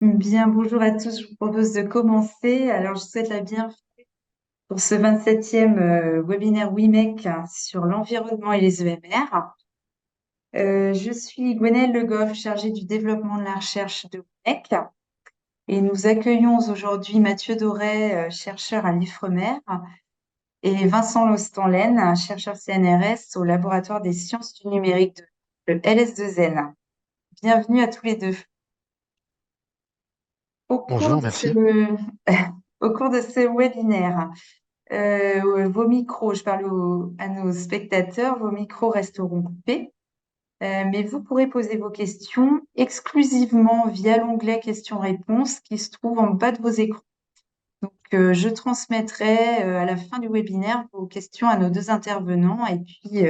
Bien, bonjour à tous. Je vous propose de commencer. Alors, je souhaite la bienvenue pour ce 27e webinaire WIMEC sur l'environnement et les EMR. Je suis Gwenaëlle Le Goff, chargée du développement de la recherche de WIMEC. Et nous accueillons aujourd'hui Mathieu Doré, chercheur à l'IFREMER, et Vincent Lostanlen, chercheur CNRS au laboratoire des sciences du numérique de LS2N. Bienvenue à tous les deux. Au cours Bonjour, de ce, merci. au cours de ce webinaire, vos micros, je parle à nos spectateurs, vos micros resteront coupés, mais vous pourrez poser vos questions exclusivement via l'onglet questions-réponses qui se trouve en bas de vos écrans. Donc, je transmettrai à la fin du webinaire vos questions à nos deux intervenants et puis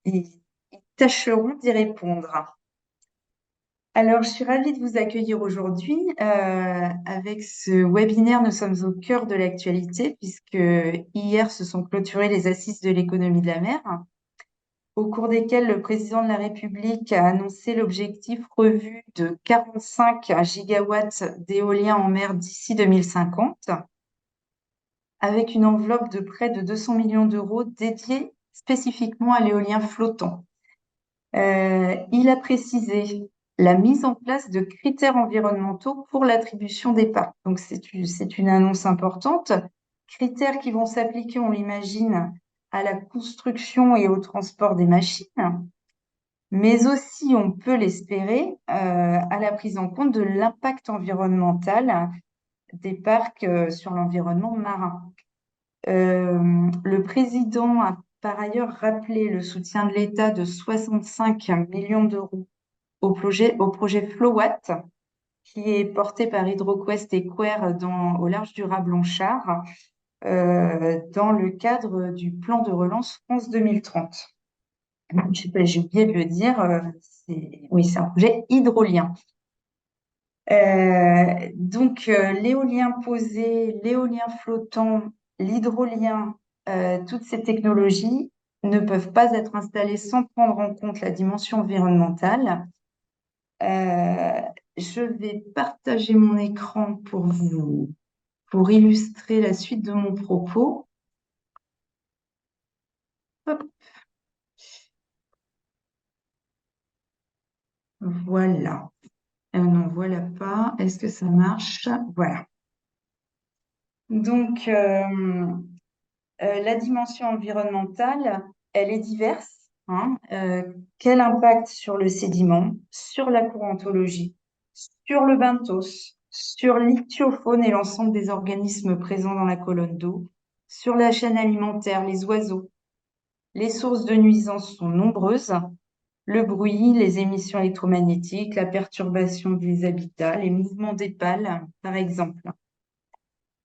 ils tâcheront d'y répondre. Alors, je suis ravie de vous accueillir aujourd'hui. Avec ce webinaire, nous sommes au cœur de l'actualité puisque hier se sont clôturées les assises de l'économie de la mer, au cours desquelles le président de la République a annoncé l'objectif revu de 45 gigawatts d'éolien en mer d'ici 2050, avec une enveloppe de près de 200 millions d'euros dédiée spécifiquement à l'éolien flottant. Il a précisé la mise en place de critères environnementaux pour l'attribution des parcs. Donc, c'est une annonce importante. Critères qui vont s'appliquer, on l'imagine, à la construction et au transport des machines, mais aussi, on peut l'espérer, à la prise en compte de l'impact environnemental des parcs sur l'environnement marin. Le président a par ailleurs rappelé le soutien de l'État de 65 millions d'euros au projet FLOWatt, qui est porté par HydroQuest et Quair au large du Raz-Blanchard, dans le cadre du plan de relance France 2030. Je sais pas, j'ai oublié de le dire, oui, c'est un projet hydrolien. Donc, l'éolien posé, l'éolien flottant, l'hydrolien, toutes ces technologies ne peuvent pas être installées sans prendre en compte la dimension environnementale. Euh, je vais partager mon écran pour illustrer la suite de mon propos. Hop, voilà. Non, voilà pas. Est-ce que ça marche? Voilà. Donc, la dimension environnementale, elle est diverse, hein. Quel impact sur le sédiment, sur la courantologie, sur le benthos, sur l'ichtyofaune et l'ensemble des organismes présents dans la colonne d'eau, sur la chaîne alimentaire, les oiseaux. Les sources de nuisances sont nombreuses. Le bruit, les émissions électromagnétiques, la perturbation des habitats, les mouvements des pales, par exemple.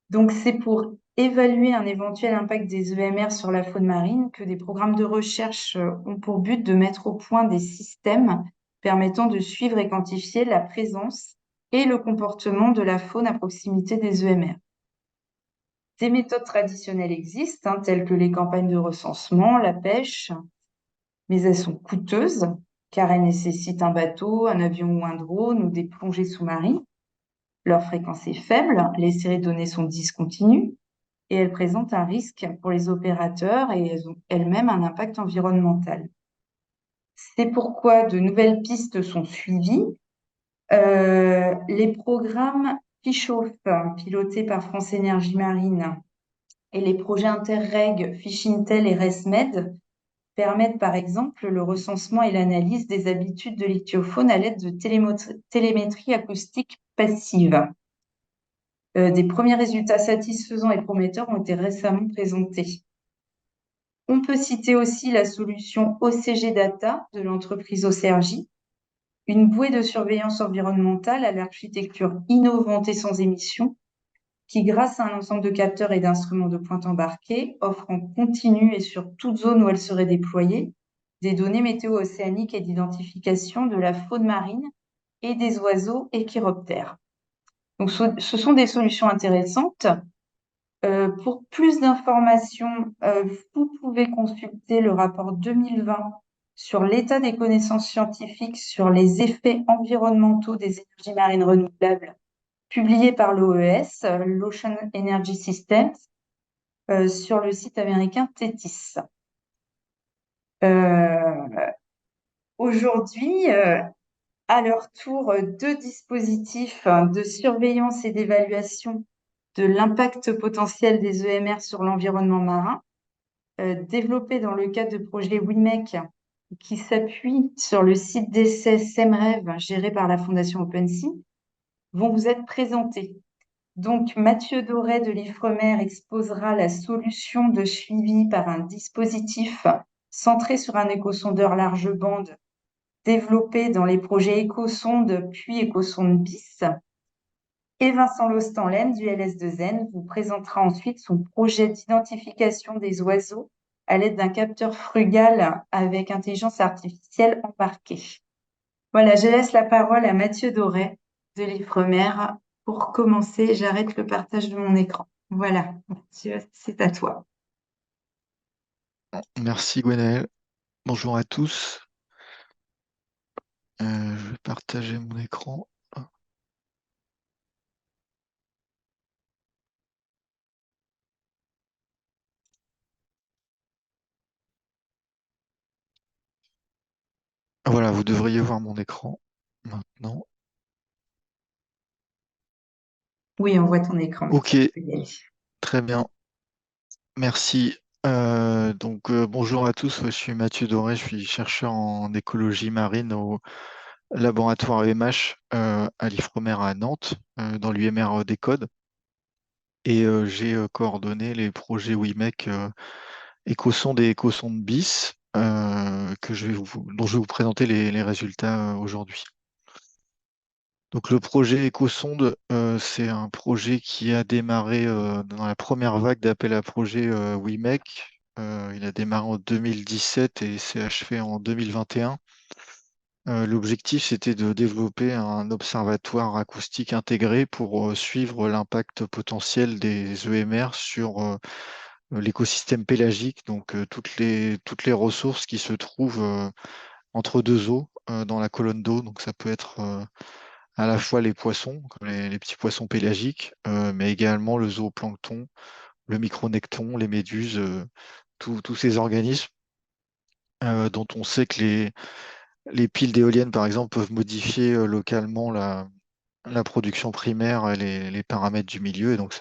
Donc, c'est pour évaluer un éventuel impact des EMR sur la faune marine que des programmes de recherche ont pour but de mettre au point des systèmes permettant de suivre et quantifier la présence et le comportement de la faune à proximité des EMR. Des méthodes traditionnelles existent, telles que les campagnes de recensement, la pêche, mais elles sont coûteuses car elles nécessitent un bateau, un avion ou un drone ou des plongées sous-marines. Leur fréquence est faible, les séries de données sont discontinues et elles présentent un risque pour les opérateurs et elles ont elles-mêmes un impact environnemental. C'est pourquoi de nouvelles pistes sont suivies. Les programmes FICHAUFF, pilotés par France Énergie Marine, et les projets Interreg, Fichintel et ResMed permettent par exemple le recensement et l'analyse des habitudes de l'ichtyofaune à l'aide de télémétrie acoustique passive. Des premiers résultats satisfaisants et prometteurs ont été récemment présentés. On peut citer aussi la solution OCG Data de l'entreprise Ocergy, une bouée de surveillance environnementale à l'architecture innovante et sans émission, qui, grâce à un ensemble de capteurs et d'instruments de pointe embarqués, offre en continu et sur toute zone où elle serait déployée, des données météo-océaniques et d'identification de la faune marine et des oiseaux et chiroptères. Donc, ce sont des solutions intéressantes. Pour plus d'informations, vous pouvez consulter le rapport 2020 sur l'état des connaissances scientifiques sur les effets environnementaux des énergies marines renouvelables, publié par l'OES, l'Ocean Energy Systems, sur le site américain TETIS. Aujourd'hui, à leur tour, deux dispositifs de surveillance et d'évaluation de l'impact potentiel des EMR sur l'environnement marin, développés dans le cadre de projet WIMEC, qui s'appuie sur le site d'essai SEMREV géré par la Fondation OpenSea, vont vous être présentés. Donc, Mathieu Doré de l'Ifremer exposera la solution de suivi par un dispositif centré sur un échosondeur large bande développé dans les projets Écosonde puis Écosonde BIS. Et Vincent Lostanlen du LS2N vous présentera ensuite son projet d'identification des oiseaux à l'aide d'un capteur frugal avec intelligence artificielle embarquée. Voilà, je laisse la parole à Mathieu Doré de l'Ifremer. Pour commencer, j'arrête le partage de mon écran. Voilà, Mathieu, c'est à toi. Merci Gwenaëlle. Bonjour à tous. Je vais partager mon écran. Voilà, vous devriez voir mon écran maintenant. Oui, on voit ton écran, Ok, Mathieu. Tu peux y aller. très bien. Merci. Bonjour à tous. Je suis Mathieu Doré. Je suis chercheur en écologie marine au laboratoire EMH à l'Ifremer à Nantes, dans l'UMR des codes. Et j'ai coordonné les projets WIMEC Écosonde et Écosonde BIS dont je vais vous présenter les résultats aujourd'hui. Donc le projet Écosonde, c'est un projet qui a démarré dans la première vague d'appel à projet WIMEC. Il a démarré en 2017 et s'est achevé en 2021. L'objectif, c'était de développer un observatoire acoustique intégré pour suivre l'impact potentiel des EMR sur l'écosystème pélagique, donc toutes les ressources qui se trouvent entre deux eaux dans la colonne d'eau. Donc ça peut être à la fois les poissons, comme les petits poissons pélagiques, mais également le zooplancton, le micronecton, les méduses, tous ces organismes dont on sait que les piles d'éoliennes, par exemple, peuvent modifier localement la production primaire et les paramètres du milieu, et donc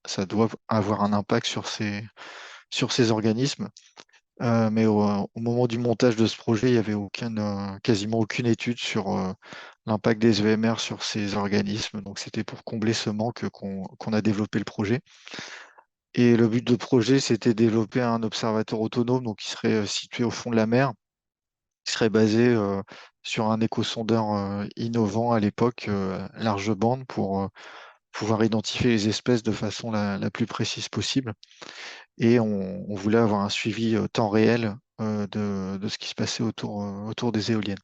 ça doit avoir un impact sur ces organismes. Mais au moment du montage de ce projet, il n'y avait quasiment aucune étude sur l'impact des EMR sur ces organismes. Donc c'était pour combler ce manque qu'on a développé le projet. Et le but de projet, c'était de développer un observatoire autonome, donc qui serait situé au fond de la mer, qui serait basé sur un échosondeur innovant à l'époque, large bande, pour pouvoir identifier les espèces de façon la plus précise possible. Et on voulait avoir un suivi temps réel de ce qui se passait autour des éoliennes.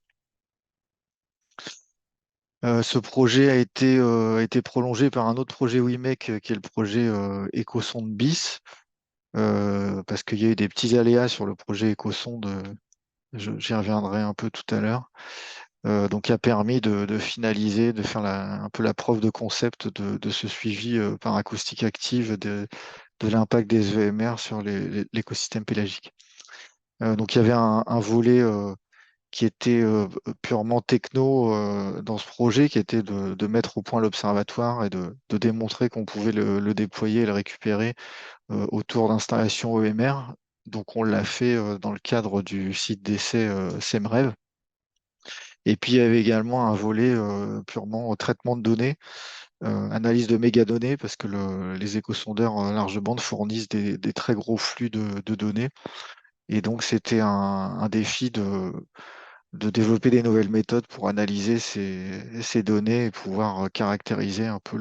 Ce projet a été prolongé par un autre projet WIMEC, qui est le projet Écosonde BIS, parce qu'il y a eu des petits aléas sur le projet Écosonde, j'y reviendrai un peu tout à l'heure, donc qui a permis de finaliser, de faire un peu la preuve de concept de ce suivi par acoustique active de l'impact des EMR sur l'écosystème pélagique. Donc il y avait un volet qui était purement techno dans ce projet, qui était de mettre au point l'observatoire et de démontrer qu'on pouvait le déployer et le récupérer autour d'installations EMR. Donc on l'a fait dans le cadre du site d'essai SEMREV. Et puis il y avait également un volet purement traitement de données, analyse de mégadonnées, parce que les échosondeurs large bande fournissent des très gros flux de données. Et donc c'était un défi de développer des nouvelles méthodes pour analyser ces données et pouvoir caractériser un peu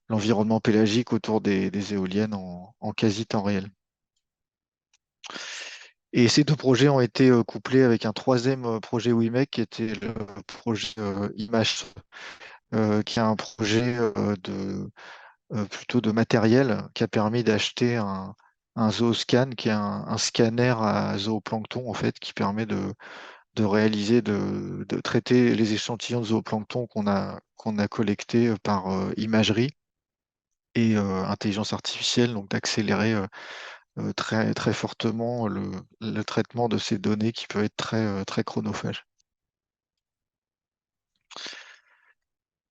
l'environnement pélagique autour des éoliennes en quasi temps réel. Et ces deux projets ont été couplés avec un troisième projet WIMEC, qui était le projet IMAGE, qui est un projet plutôt de matériel, qui a permis d'acheter un un zooscan, qui est un scanner à zooplancton, en fait, qui permet de réaliser, de traiter les échantillons de zooplancton qu'on a collectés par imagerie et intelligence artificielle, donc d'accélérer très, très fortement le traitement de ces données qui peuvent être très, très chronophages.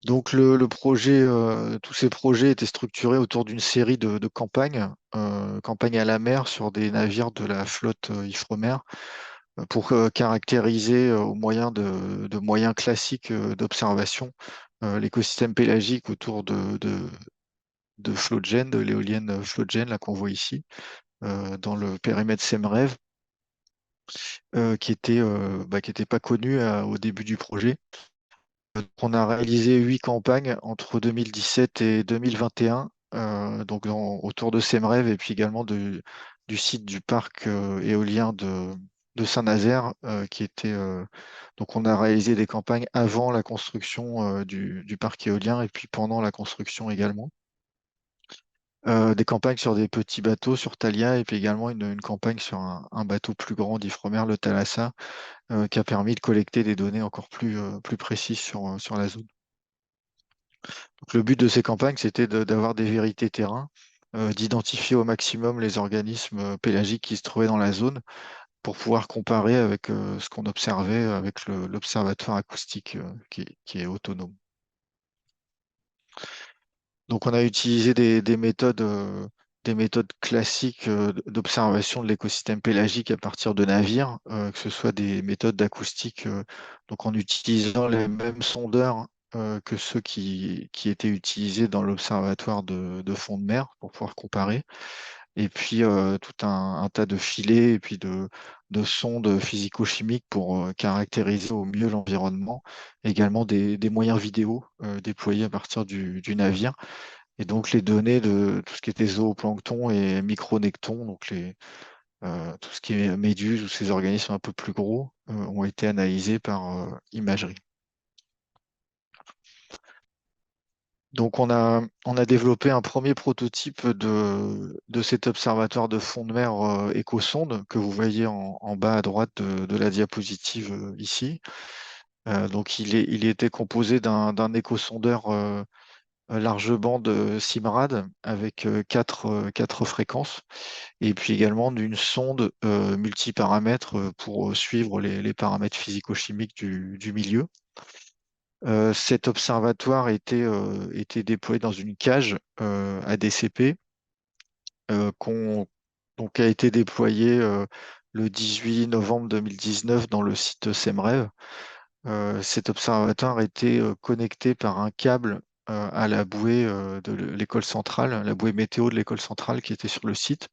Donc le projet, tous ces projets étaient structurés autour d'une série de campagnes, campagnes à la mer sur des navires de la flotte Ifremer, pour caractériser au moyen de moyens classiques d'observation l'écosystème pélagique autour de Flogène, de l'éolienne Flogène, là qu'on voit ici, dans le périmètre SEMREV, qui était pas connu au début du projet. On a réalisé 8 campagnes entre 2017 et 2021, donc autour de Semreve et puis également du site du parc éolien de Saint-Nazaire, donc on a réalisé des campagnes avant la construction du parc éolien et puis pendant la construction également. Des campagnes sur des petits bateaux sur Thalia et puis également une campagne sur un bateau plus grand d'Ifremer, le Thalassa, qui a permis de collecter des données encore plus précises sur la zone. Donc, le but de ces campagnes, c'était d'avoir des vérités terrain, d'identifier au maximum les organismes pélagiques qui se trouvaient dans la zone pour pouvoir comparer avec ce qu'on observait avec l'observatoire acoustique qui est autonome. Donc on a utilisé des méthodes classiques d'observation de l'écosystème pélagique à partir de navires, que ce soit des méthodes d'acoustique, donc en utilisant les mêmes sondeurs que ceux qui étaient utilisés dans l'observatoire de fond de mer pour pouvoir comparer. Et puis tout un tas de filets et puis de sondes physico-chimiques pour caractériser au mieux l'environnement. Également des moyens vidéo déployés à partir du navire et donc les données de tout ce qui était zooplancton et micronectons, donc tout ce qui est méduses ou ces organismes un peu plus gros, ont été analysés par imagerie. Donc on a développé un premier prototype de cet observatoire de fond de mer écosonde que vous voyez en bas à droite de la diapositive ici. Donc il était composé d'un écosondeur large bande Simrad avec quatre fréquences et puis également d'une sonde multiparamètres pour suivre les paramètres physico-chimiques du milieu. Cet observatoire était déployé dans une cage ADCP donc a été déployé le 18 novembre 2019 dans le site SEMREV. Cet observatoire était connecté par un câble à la bouée de l'école centrale, la bouée météo de l'école centrale qui était sur le site.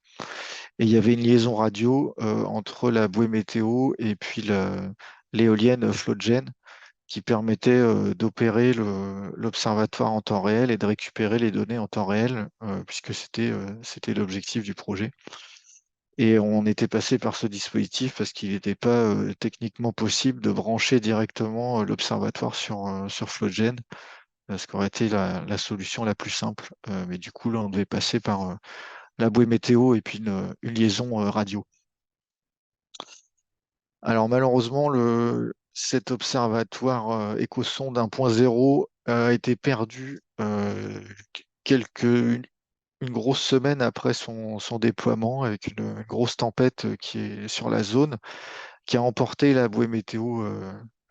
Et il y avait une liaison radio entre la bouée météo et puis l'éolienne Flogène qui permettait d'opérer l'observatoire en temps réel et de récupérer les données en temps réel, puisque c'était l'objectif du projet. Et on était passé par ce dispositif parce qu'il n'était pas techniquement possible de brancher directement l'observatoire sur Flogène, ce qui aurait été la solution la plus simple. Mais du coup, là, on devait passer par la bouée météo et puis une liaison radio. Alors malheureusement, cet observatoire Écosonde 1.0 a été perdu une grosse semaine après son déploiement avec une grosse tempête qui est sur la zone, qui a emporté la bouée météo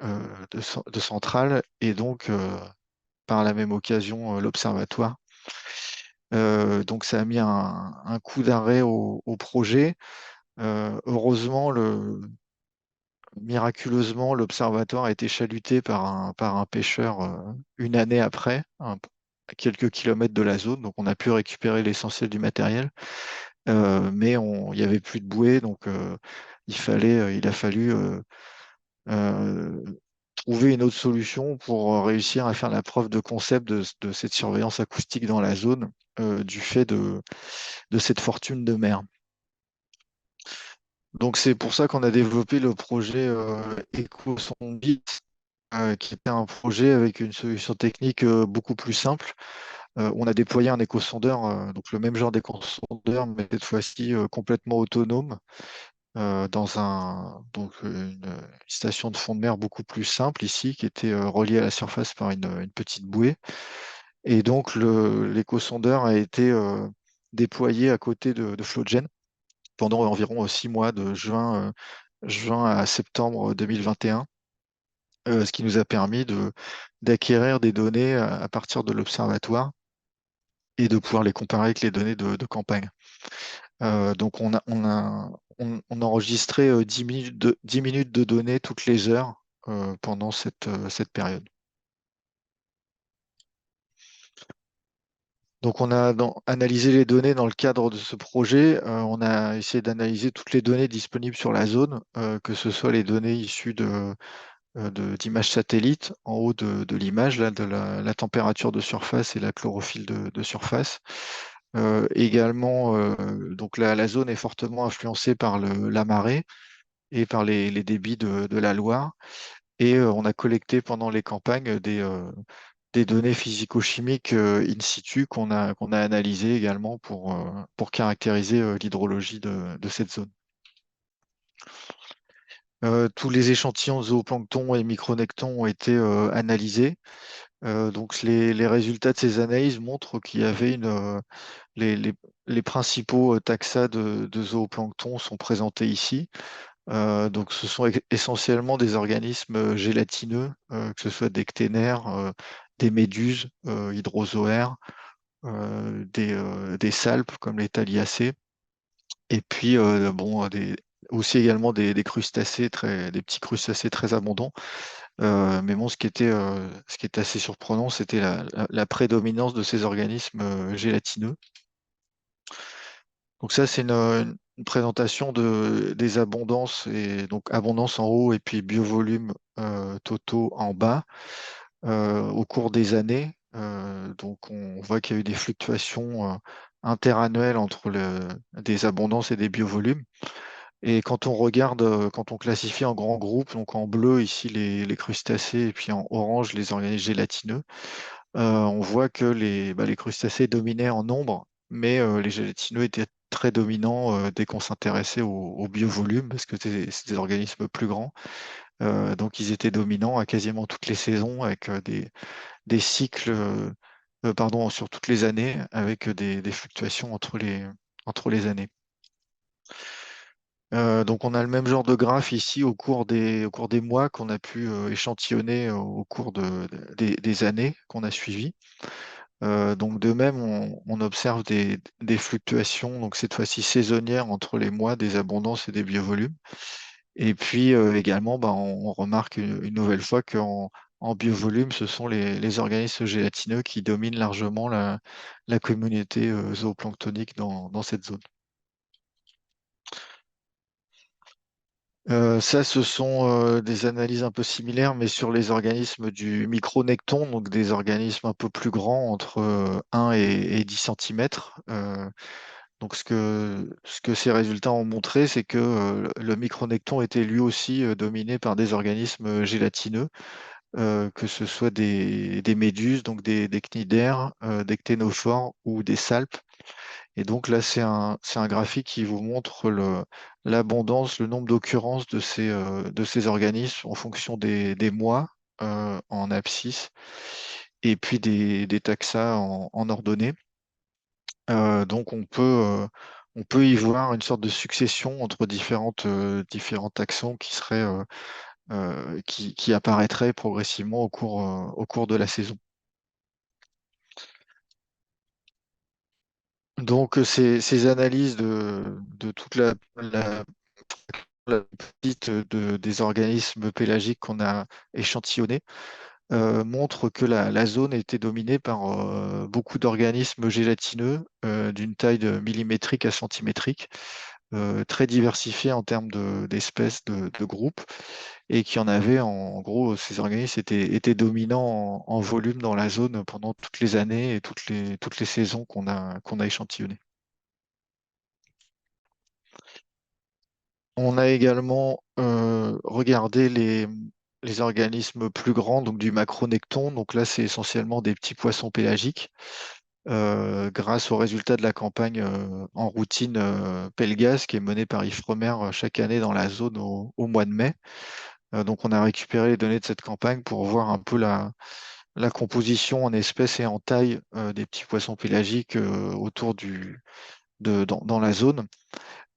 de centrale et donc par la même occasion l'observatoire. Donc ça a mis un coup d'arrêt au projet. Heureusement, miraculeusement, l'observatoire a été chaluté par un pêcheur une année après, à quelques kilomètres de la zone. Donc, on a pu récupérer l'essentiel du matériel. Mais il n'y avait plus de bouée, donc il a fallu euh, trouver une autre solution pour réussir à faire la preuve de concept de cette surveillance acoustique dans la zone du fait de cette fortune de mer. Donc c'est pour ça qu'on a développé le projet EcoSondBit, qui était un projet avec une solution technique beaucoup plus simple, On a déployé un échosondeur, donc le même genre d'échosondeur, mais cette fois-ci complètement autonome, dans une station de fond de mer beaucoup plus simple ici, qui était reliée à la surface par une petite bouée. Et donc l'échosondeur a été déployé à côté de Floatgen pendant environ 6 mois, de juin à septembre 2021, ce qui nous a permis d'acquérir des données à partir de l'observatoire et de pouvoir les comparer avec les données de campagne. Donc on a enregistré 10 minutes de données toutes les heures pendant cette période. Donc on a analysé les données dans le cadre de ce projet. On a essayé d'analyser toutes les données disponibles sur la zone, que ce soit les données issues d'images satellites en haut de l'image, là, de la température de surface et la chlorophylle de surface. Également, donc la zone est fortement influencée par la marée et par les débits de la Loire. Et on a collecté pendant les campagnes des données physico-chimiques in situ qu'on a analysées également pour caractériser l'hydrologie de cette zone. Tous les échantillons de zooplancton et micronectons ont été analysés. Donc les résultats de ces analyses montrent qu'il y avait les, les- les principaux taxa de zooplancton sont présentés ici. Donc ce sont essentiellement des organismes gélatineux, que ce soit des cténaires, des méduses hydrozoaires, des salpes comme les thaliacées, et puis bon, aussi également des crustacés, des petits crustacés très abondants. Mais bon, ce qui était assez surprenant, c'était la prédominance de ces organismes gélatineux. Donc ça, c'est une présentation des abondances, et donc abondance en haut et puis biovolume totaux en bas au cours des années. Donc on voit qu'il y a eu des fluctuations interannuelles entre des abondances et des biovolumes. Et quand on regarde, quand on classifie en grands groupes, donc en bleu ici les crustacés et puis en orange les organismes gélatineux, on voit que les crustacés dominaient en nombre, mais les gélatineux étaient très dominants dès qu'on s'intéressait au biovolume, parce que c'est des organismes plus grands. Donc ils étaient dominants à quasiment toutes les saisons, avec des cycles, pardon, sur toutes les années, avec des fluctuations entre les années. Donc on a le même genre de graphe ici au cours des mois qu'on a pu échantillonner au cours des années qu'on a suivies. Donc de même, on observe des fluctuations, donc cette fois-ci saisonnières entre les mois, des abondances et des biovolumes. Et puis également, bah, on remarque une nouvelle fois en biovolume, ce sont les organismes gélatineux qui dominent largement la communauté zooplanctonique dans cette zone. Ça, ce sont des analyses un peu similaires, mais sur les organismes du micronecton, donc des organismes un peu plus grands, entre 1 et 10 cm. Donc, ce que ces résultats ont montré, c'est que le micronecton était lui aussi dominé par des organismes gélatineux, que ce soit des méduses, donc des cnidaires, des cténophores ou des salpes. Et donc là, c'est un graphique qui vous montre l'abondance, le nombre d'occurrences de ces organismes en fonction des mois en abscisse, et puis des taxa en ordonnée. Donc on peut y voir une sorte de succession entre différents taxons qui qui apparaîtraient progressivement au cours de la saison. Donc ces analyses de toute la petite des organismes pélagiques qu'on a échantillonnés montrent que la zone était dominée par beaucoup d'organismes gélatineux d'une taille de millimétrique à centimétrique, très diversifiés en termes d'espèces, de groupes, et qui en avaient, en gros, ces organismes étaient dominants en volume dans la zone pendant toutes les années et toutes les saisons qu'on a échantillonnées. On a également regardé les organismes plus grands, donc du macronecton. Donc là, c'est essentiellement des petits poissons pélagiques. grâce aux résultats de la campagne en routine Pelgas qui est menée par Ifremer chaque année dans la zone au mois de mai. Donc on a récupéré les données de cette campagne pour voir un peu la composition en espèces et en taille des petits poissons pélagiques autour dans la zone.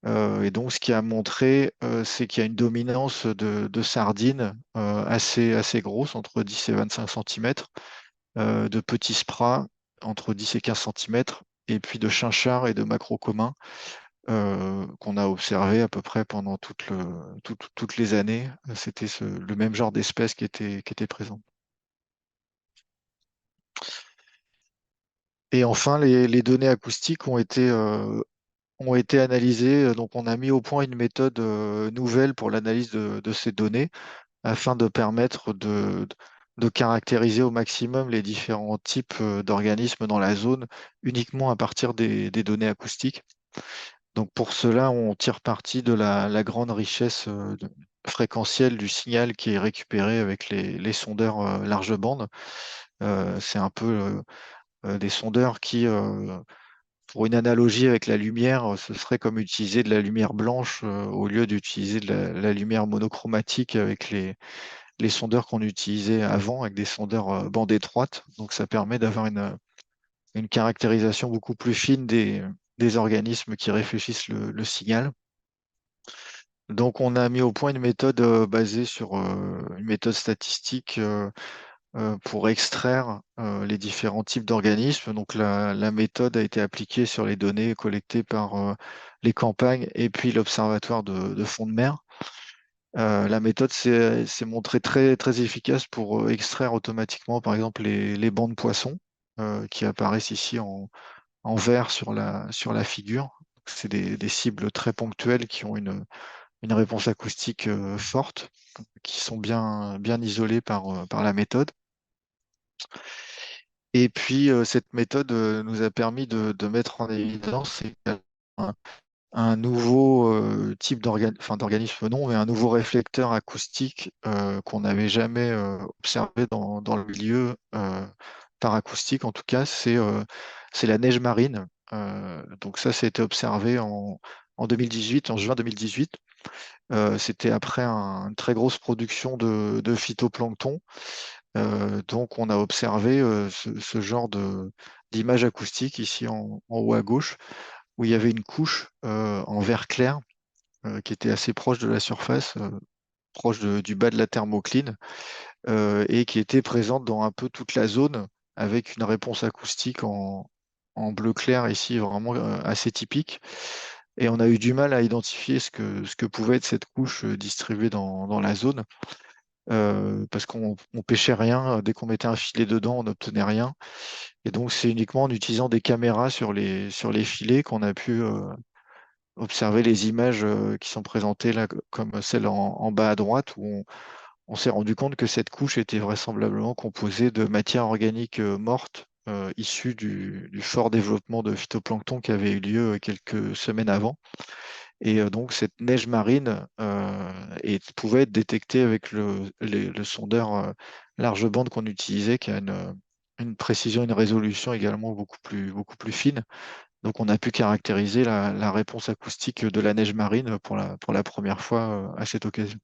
Et donc, ce qui a montré, c'est qu'il y a une dominance de sardines assez grosse, entre 10 et 25 cm, de petits spras, entre 10 et 15 cm, et puis de chinchards et de maquereaux communs qu'on a observé à peu près pendant toutes les années. C'était le même genre d'espèce qui était présent. Et enfin, les données acoustiques ont été analysées. Donc, on a mis au point une méthode nouvelle pour l'analyse de ces données afin de permettre de caractériser au maximum les différents types d'organismes dans la zone uniquement à partir des données acoustiques. Donc pour cela, on tire parti de la grande richesse fréquentielle du signal qui est récupéré avec les sondeurs large bande. C'est un peu des sondeurs qui, pour une analogie avec la lumière, ce serait comme utiliser de la lumière blanche au lieu d'utiliser de la lumière monochromatique avec les sondeurs qu'on utilisait avant, avec des sondeurs bande étroite. Donc ça permet d'avoir une caractérisation beaucoup plus fine des organismes qui réfléchissent le signal. Donc on a mis au point une méthode basée sur une méthode statistique pour extraire les différents types d'organismes. Donc la méthode a été appliquée sur les données collectées par les campagnes et puis l'observatoire de fond de mer. La méthode s'est montrée très efficace pour extraire automatiquement, par exemple, les bancs de poissons qui apparaissent ici en vert sur la figure. C'est des cibles très ponctuelles qui ont une réponse acoustique forte, qui sont bien isolées par la méthode. Et puis, cette méthode nous a permis de mettre en évidence un nouveau type d'organisme, non, mais un nouveau réflecteur acoustique qu'on n'avait jamais observé dans le milieu par acoustique. En tout cas, c'est la neige marine. Donc ça été observé en 2018, en juin 2018. C'était après une très grosse production de phytoplancton. Donc on a observé ce genre d'image acoustique ici en haut à gauche, où il y avait une couche en vert clair qui était assez proche de la surface, proche du bas de la thermocline, et qui était présente dans un peu toute la zone, avec une réponse acoustique en bleu clair ici, vraiment assez typique. Et on a eu du mal à identifier ce que pouvait être cette couche distribuée dans la zone, parce qu'on pêchait rien. Dès qu'on mettait un filet dedans, on n'obtenait rien. Et donc, c'est uniquement en utilisant des caméras sur les filets qu'on a pu observer les images qui sont présentées là, comme celle en bas à droite, où on s'est rendu compte que cette couche était vraisemblablement composée de matière organique morte, issue du fort développement de phytoplancton qui avait eu lieu quelques semaines avant. Et donc, cette neige marine pouvait être détectée avec le sondeur large bande qu'on utilisait, qui a une précision, une résolution également beaucoup plus fine. Donc, on a pu caractériser la réponse acoustique de la neige marine pour la première fois à cette occasion.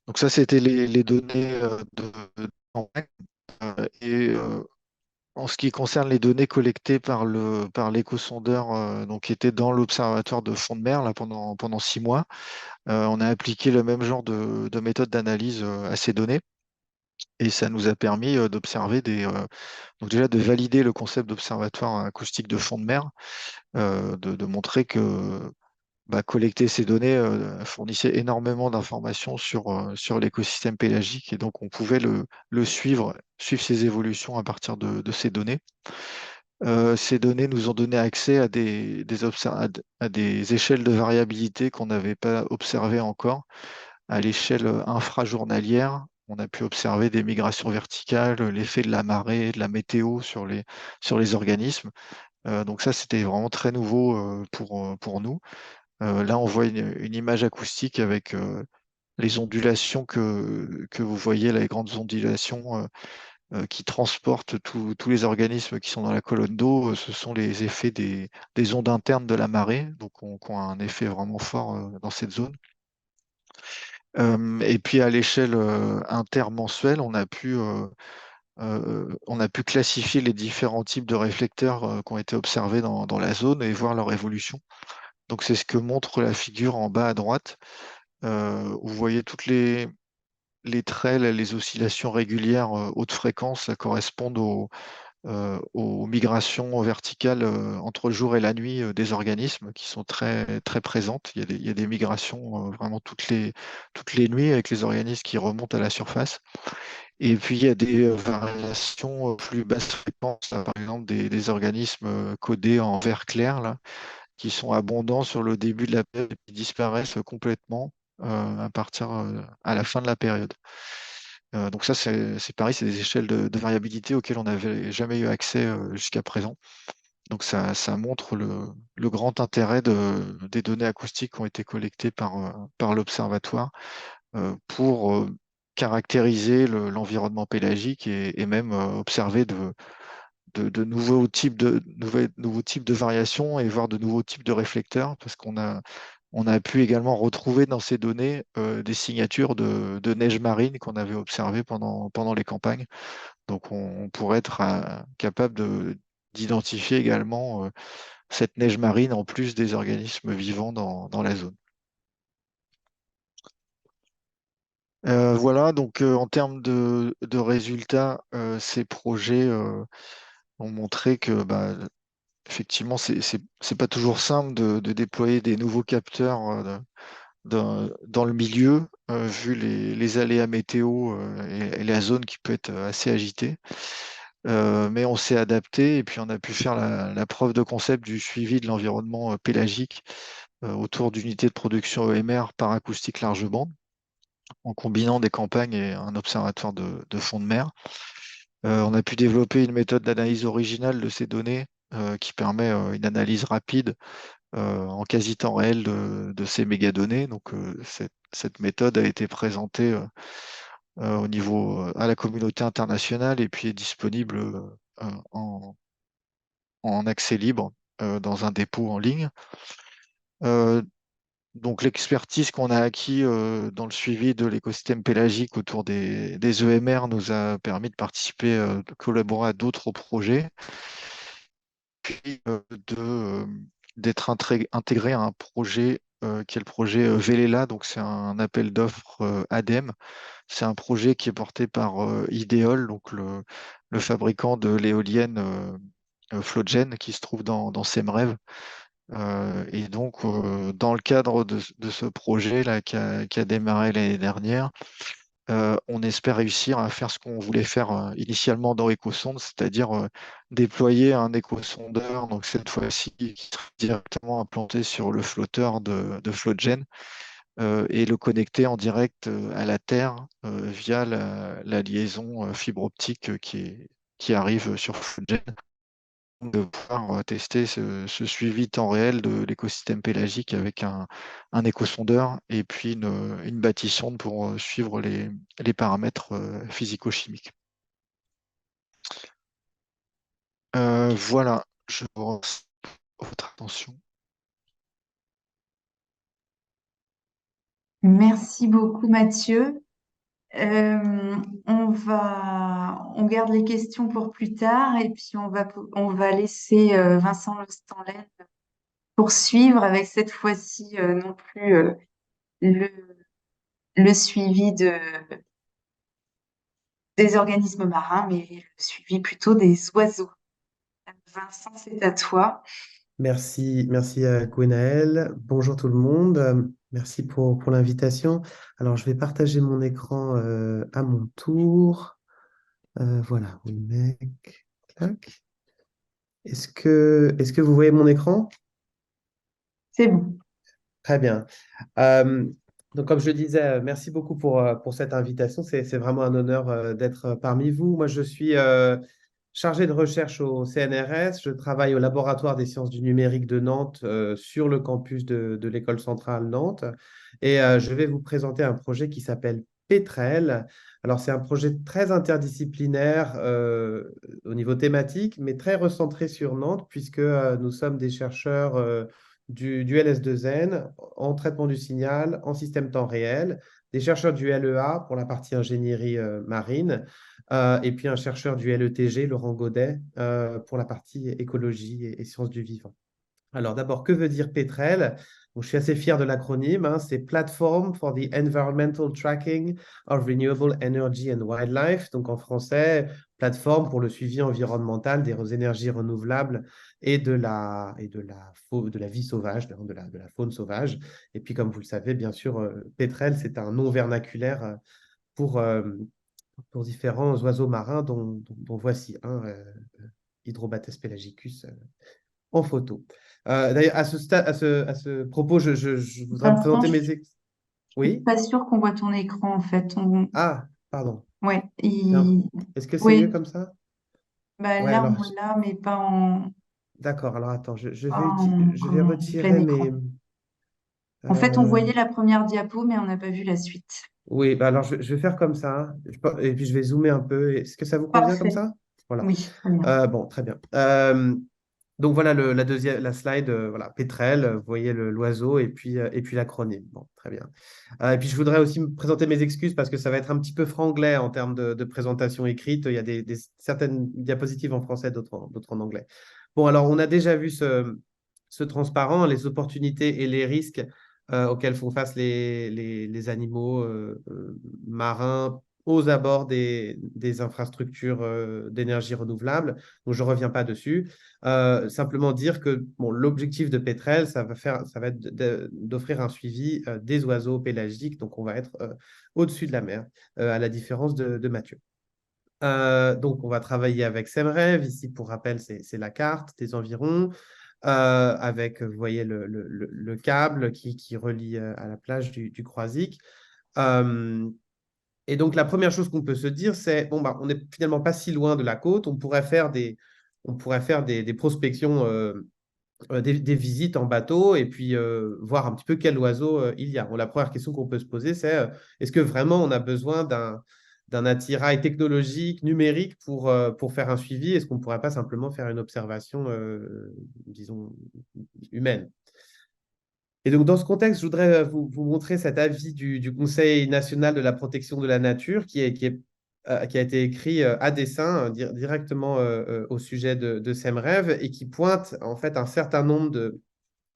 Donc, ça, c'était les données de campagne. Et en ce qui concerne les données collectées par l'échosondeur donc, qui était dans l'observatoire de fond de mer là, pendant 6 mois, on a appliqué le même genre de méthode d'analyse à ces données. Et ça nous a permis d'observer donc déjà de valider le concept d'observatoire acoustique de fond de mer, de montrer que collecter ces données fournissait énormément d'informations sur l'écosystème pélagique et donc on pouvait le suivre ses évolutions à partir de ces données. Ces données nous ont donné accès à des échelles de variabilité qu'on n'avait pas observées encore. À l'échelle infrajournalière, on a pu observer des migrations verticales, l'effet de la marée, de la météo sur les organismes. Donc ça, c'était vraiment très nouveau pour nous. Là, on voit une image acoustique avec les ondulations que vous voyez, les grandes ondulations qui transportent tous les organismes qui sont dans la colonne d'eau. Ce sont les effets des ondes internes de la marée, donc qui ont un effet vraiment fort dans cette zone. Et puis à l'échelle intermensuelle, on a pu classifier les différents types de réflecteurs qui ont été observés dans la zone et voir leur évolution. Donc c'est ce que montre la figure en bas à droite, où vous voyez toutes les traits, les oscillations régulières haute fréquence, ça correspondent aux migrations verticales entre le jour et la nuit des organismes qui sont très, très présentes. Il y a des migrations vraiment toutes les nuits avec les organismes qui remontent à la surface. Et puis, il y a des variations plus basse fréquence, là, par exemple des organismes codés en vert clair, là, qui sont abondants sur le début de la période et qui disparaissent complètement à la fin de la période. Donc ça, c'est pareil, c'est des échelles de variabilité auxquelles on n'avait jamais eu accès jusqu'à présent. Donc ça montre le grand intérêt des données acoustiques qui ont été collectées par l'observatoire pour caractériser l'environnement pélagique et même observer de nouveaux types de variations et voir de nouveaux types de réflecteurs, parce on a pu également retrouver dans ces données des signatures de neige marine qu'on avait observées pendant les campagnes. Donc on pourrait être capable d'identifier également cette neige marine en plus des organismes vivants dans la zone. Voilà, donc en termes de résultats, ces projets ont montré que bah, effectivement, c'est pas toujours simple de déployer des nouveaux capteurs dans le milieu, vu les aléas météo et la zone qui peut être assez agitée. Mais on s'est adapté et puis on a pu faire la preuve de concept du suivi de l'environnement pélagique autour d'unités de production EMR par acoustique large bande, en combinant des campagnes et un observatoire de fond de mer. On a pu développer une méthode d'analyse originale de ces données qui permet une analyse rapide en quasi temps réel de ces mégadonnées. Donc, cette méthode a été présentée à la communauté internationale et puis est disponible en accès libre dans un dépôt en ligne. Euh, donc, l'expertise qu'on a acquis dans le suivi de l'écosystème pélagique autour des EMR nous a permis de participer, de collaborer à d'autres projets, puis d'être intégré à un projet qui est le projet Velela. Donc, c'est un appel d'offres ADEME. C'est un projet qui est porté par Ideol, donc le fabricant de l'éolienne Flogen qui se trouve dans Semreve. Et donc, dans le cadre de ce projet-là qui a démarré l'année dernière, on espère réussir à faire ce qu'on voulait faire initialement dans EcoSonde, c'est-à-dire déployer un échosondeur, donc cette fois-ci qui sera directement implanté sur le flotteur de Flogen et le connecter en direct à la Terre via la liaison fibre optique qui arrive sur Flogen, de pouvoir tester ce suivi temps réel de l'écosystème pélagique avec un échosondeur et puis une bâtissonde pour suivre les paramètres physico-chimiques. Voilà, je vous remercie pour votre attention. Merci beaucoup, Mathieu. On garde les questions pour plus tard et puis on va laisser Vincent Lostanlen poursuivre avec cette fois-ci non plus le, le suivi des organismes marins, mais le suivi plutôt des oiseaux. Vincent, c'est à toi. Merci, merci à Gwenaël. Bonjour tout le monde. Merci pour l'invitation. Alors, je vais partager mon écran à mon tour. Voilà, oui, mec. Clac. Est-ce que vous voyez mon écran? C'est bon. Très bien. Euh, donc, comme je le disais, merci beaucoup pour cette invitation. C'est vraiment un honneur d'être parmi vous. Moi, je suis chargé de recherche au CNRS. Je travaille au laboratoire des sciences du numérique de Nantes sur le campus de l'École centrale Nantes. Et je vais vous présenter un projet qui s'appelle Pétrel. Alors, c'est un projet très interdisciplinaire au niveau thématique, mais très recentré sur Nantes, puisque nous sommes des chercheurs du LS2N en traitement du signal, en système temps réel, des chercheurs du LEA pour la partie ingénierie marine, et puis un chercheur du LETG, Laurent Godet, pour la partie écologie et sciences du vivant. Alors d'abord, que veut dire Pétrel? Bon, je suis assez fier de l'acronyme, hein, c'est Platform for the Environmental Tracking of Renewable Energy and Wildlife. Donc en français, plateforme pour le suivi environnemental des énergies renouvelables et de la vie sauvage, de la faune sauvage. Et puis comme vous le savez, bien sûr, Pétrel, c'est un nom vernaculaire pour, euh, pour différents oiseaux marins dont voici un, Hydrobates pelagicus, en photo. D'ailleurs, à ce propos, je voudrais me Vincent, présenter je suis Oui? pas sûre qu'on voit ton écran en fait. Ah, pardon. Ouais, Bien. Est-ce que c'est mieux oui, comme ça? bah Ouais, là alors, on l'a, mais pas en, d'accord. Alors, attends, je vais en retirer plein mes... écran. En fait, on euh, voyait la première diapo, mais on n'a pas vu la suite. Oui, bah alors, je vais faire comme ça, hein. Et puis, je vais zoomer un peu. Est-ce que ça vous convient comme Parfait. ça? Voilà. Oui, très bien. Bon, très bien. Donc voilà la slide, voilà, pétrel, vous voyez l'oiseau et puis l'acronyme. Bon, très bien. Et puis je voudrais aussi me présenter mes excuses parce que ça va être un petit peu franglais en termes de présentation écrite. Il y a certaines diapositives en français, d'autres en anglais. Bon, alors on a déjà vu ce transparent, les opportunités et les risques auxquels font face les animaux marins aux abords des infrastructures d'énergie renouvelable. Donc je ne reviens pas dessus. Simplement dire que bon, l'objectif de Pétrel, ça va être d'offrir un suivi des oiseaux pélagiques. Donc, on va être au-dessus de la mer, à la différence de Mathieu. Donc, on va travailler avec SEMREV. Ici, pour rappel, c'est la carte des environs. Avec, vous voyez, le câble qui relie à la plage du Croisic. Euh, et donc, la première chose qu'on peut se dire, c'est, bon, bah, on n'est finalement pas si loin de la côte. On pourrait faire des prospections, des visites en bateau et puis voir un petit peu quel oiseau il y a. Bon, la première question qu'on peut se poser, c'est est-ce que vraiment on a besoin d'un attirail technologique, numérique pour faire un suivi? Est-ce qu'on ne pourrait pas simplement faire une observation, disons, humaine? Et donc, dans ce contexte, je voudrais vous montrer cet avis du Conseil national de la protection de la nature qui a été écrit à dessein directement au sujet de SEMREV et qui pointe en fait un certain nombre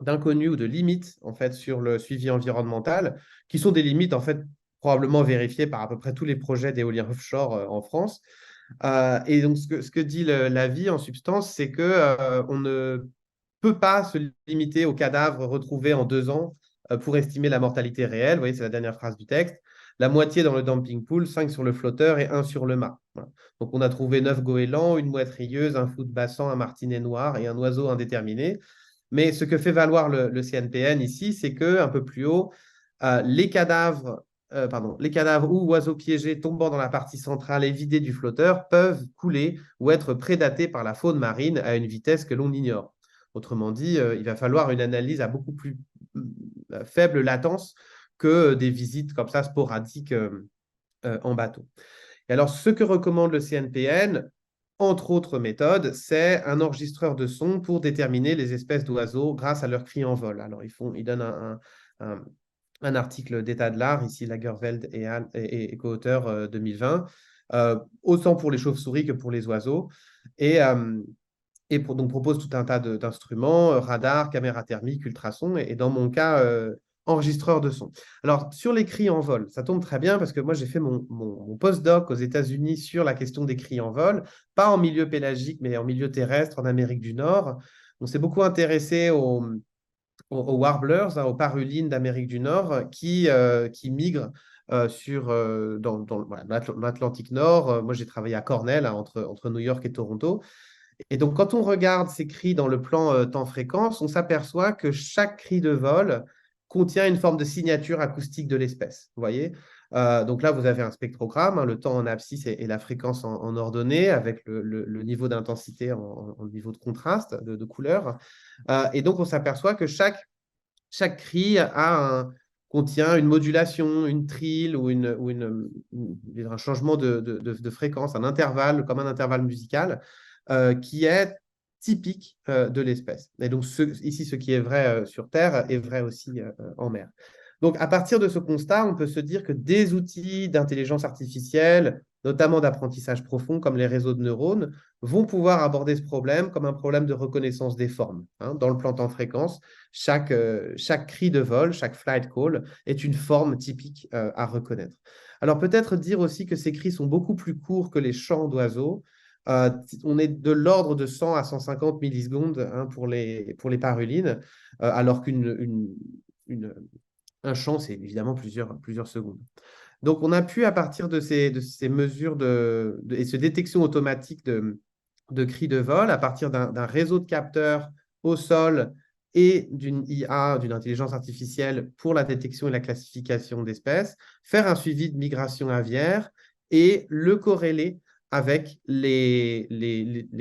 d'inconnus ou de limites en fait sur le suivi environnemental, qui sont des limites en fait probablement vérifiées par à peu près tous les projets d'éolien offshore en France. Et donc, ce que dit l'avis en substance, c'est que on ne peut pas se limiter aux cadavres retrouvés en 2 ans pour estimer la mortalité réelle. Vous voyez, c'est la dernière phrase du texte. La moitié dans le dumping pool, 5 sur le flotteur et 1 sur le mât. Voilà. Donc, on a trouvé 9 goélands, une mouette rieuse, un fou de bassan, un martinet noir et un oiseau indéterminé. Mais ce que fait valoir le CNPN ici, c'est que un peu plus haut, les cadavres ou oiseaux piégés tombant dans la partie centrale et vidés du flotteur peuvent couler ou être prédatés par la faune marine à une vitesse que l'on ignore. Autrement dit, il va falloir une analyse à beaucoup plus faible latence que des visites comme ça sporadiques en bateau. Et alors, ce que recommande le CNPN, entre autres méthodes, c'est un enregistreur de son pour déterminer les espèces d'oiseaux grâce à leur cri en vol. Alors, ils donnent un article d'état de l'art, ici Lagerfeld et co-auteur 2020, autant pour les chauves-souris que pour les oiseaux. Et, donc propose tout un tas d'instruments, radar, caméra thermique, ultrasons, et dans mon cas, enregistreur de son. Alors, sur les cris en vol, ça tombe très bien parce que moi, j'ai fait mon postdoc aux États-Unis sur la question des cris en vol, pas en milieu pélagique, mais en milieu terrestre, en Amérique du Nord. On s'est beaucoup intéressé aux warblers, hein, aux parulines d'Amérique du Nord, qui migrent voilà, l'Atlantique Nord. Moi, j'ai travaillé à Cornell, hein, entre New York et Toronto. Et donc, quand on regarde ces cris dans le plan temps-fréquence, on s'aperçoit que chaque cri de vol contient une forme de signature acoustique de l'espèce. Vous voyez? Donc là, vous avez un spectrogramme, hein, le temps en abscisse et la fréquence en ordonnée, avec le niveau d'intensité en niveau de contraste, de couleur. Et donc, on s'aperçoit que chaque cri a contient une modulation, une trill ou un changement de fréquence, un intervalle, comme un intervalle musical, qui est typique de l'espèce. Et donc, ici, ce qui est vrai sur Terre est vrai aussi en mer. Donc, à partir de ce constat, on peut se dire que des outils d'intelligence artificielle, notamment d'apprentissage profond, comme les réseaux de neurones, vont pouvoir aborder ce problème comme un problème de reconnaissance des formes. Dans le plan temps-fréquence, chaque cri de vol, chaque flight call est une forme typique à reconnaître. Alors, peut-être dire aussi que ces cris sont beaucoup plus courts que les chants d'oiseaux. On est de l'ordre de 100 à 150 millisecondes pour les parulines, alors un chant, c'est évidemment plusieurs secondes. Donc, on a pu, à partir de ces mesures et ces détections automatiques de cris de vol, à partir d'un réseau de capteurs au sol et d'une IA, d'une intelligence artificielle pour la détection et la classification d'espèces, faire un suivi de migration aviaire et le corréler avec les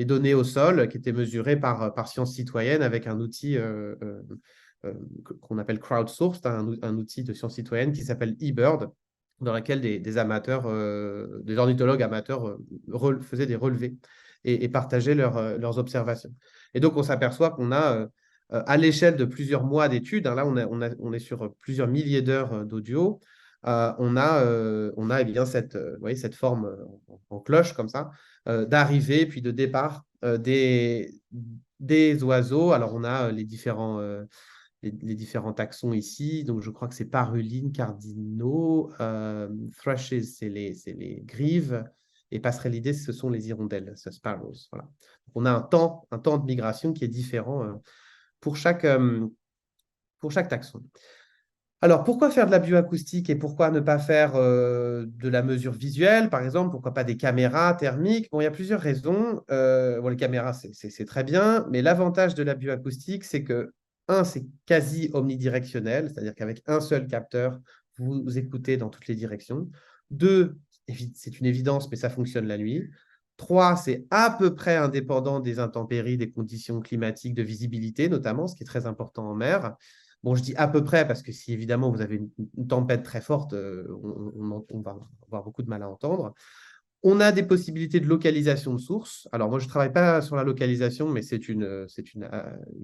données au sol qui étaient mesurées par Sciences Citoyennes avec un outil qu'on appelle crowdsourced, un outil de sciences citoyennes qui s'appelle eBird, dans lequel des amateurs, des ornithologues amateurs faisaient des relevés et partageaient leurs observations. Et donc, on s'aperçoit qu'on a, à l'échelle de plusieurs mois d'études, là, on est sur plusieurs milliers d'heures d'audio, on a eh bien vous voyez, cette forme en cloche comme ça, d'arrivée puis de départ des oiseaux. Alors, on a les différents taxons ici. Donc, je crois que c'est parulines, cardinaux, thrushes, c'est les grives, et passerellidés, ce sont les hirondelles, ce sparrows. Voilà. Donc, on a un temps de migration qui est différent pour chaque taxon. Alors, pourquoi faire de la bioacoustique et pourquoi ne pas faire de la mesure visuelle, par exemple? Pourquoi pas des caméras thermiques? Bon, il y a plusieurs raisons. Les caméras, c'est très bien, mais l'avantage de la bioacoustique, c'est que, c'est quasi omnidirectionnel, c'est-à-dire qu'avec un seul capteur, vous écoutez dans toutes les directions. 2, c'est une évidence, mais ça fonctionne la nuit. 3, c'est à peu près indépendant des intempéries, des conditions climatiques, de visibilité notamment, ce qui est très important en mer. Bon, je dis à peu près parce que si évidemment vous avez une tempête très forte, on va avoir beaucoup de mal à entendre. On a des possibilités de localisation de sources. Alors moi, je ne travaille pas sur la localisation, mais c'est une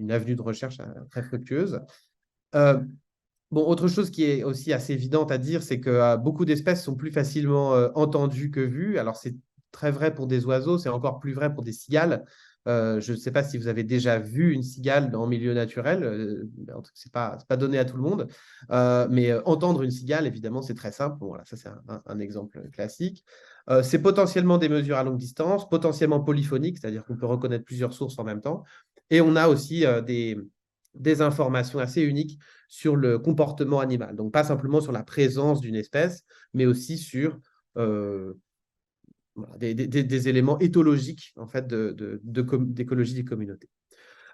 avenue de recherche très fructueuse. Autre chose qui est aussi assez évidente à dire, c'est que beaucoup d'espèces sont plus facilement entendues que vues. Alors c'est très vrai pour des oiseaux, c'est encore plus vrai pour des cigales. Je ne sais pas si vous avez déjà vu une cigale en milieu naturel. Ce n'est pas donné à tout le monde. Mais entendre une cigale, évidemment, c'est très simple. Bon, voilà, ça, c'est un exemple classique. C'est potentiellement des mesures à longue distance, potentiellement polyphoniques, c'est-à-dire qu'on peut reconnaître plusieurs sources en même temps. Et on a aussi des informations assez uniques sur le comportement animal. Donc, pas simplement sur la présence d'une espèce, mais aussi sur des éléments éthologiques en fait, d'écologie des communautés.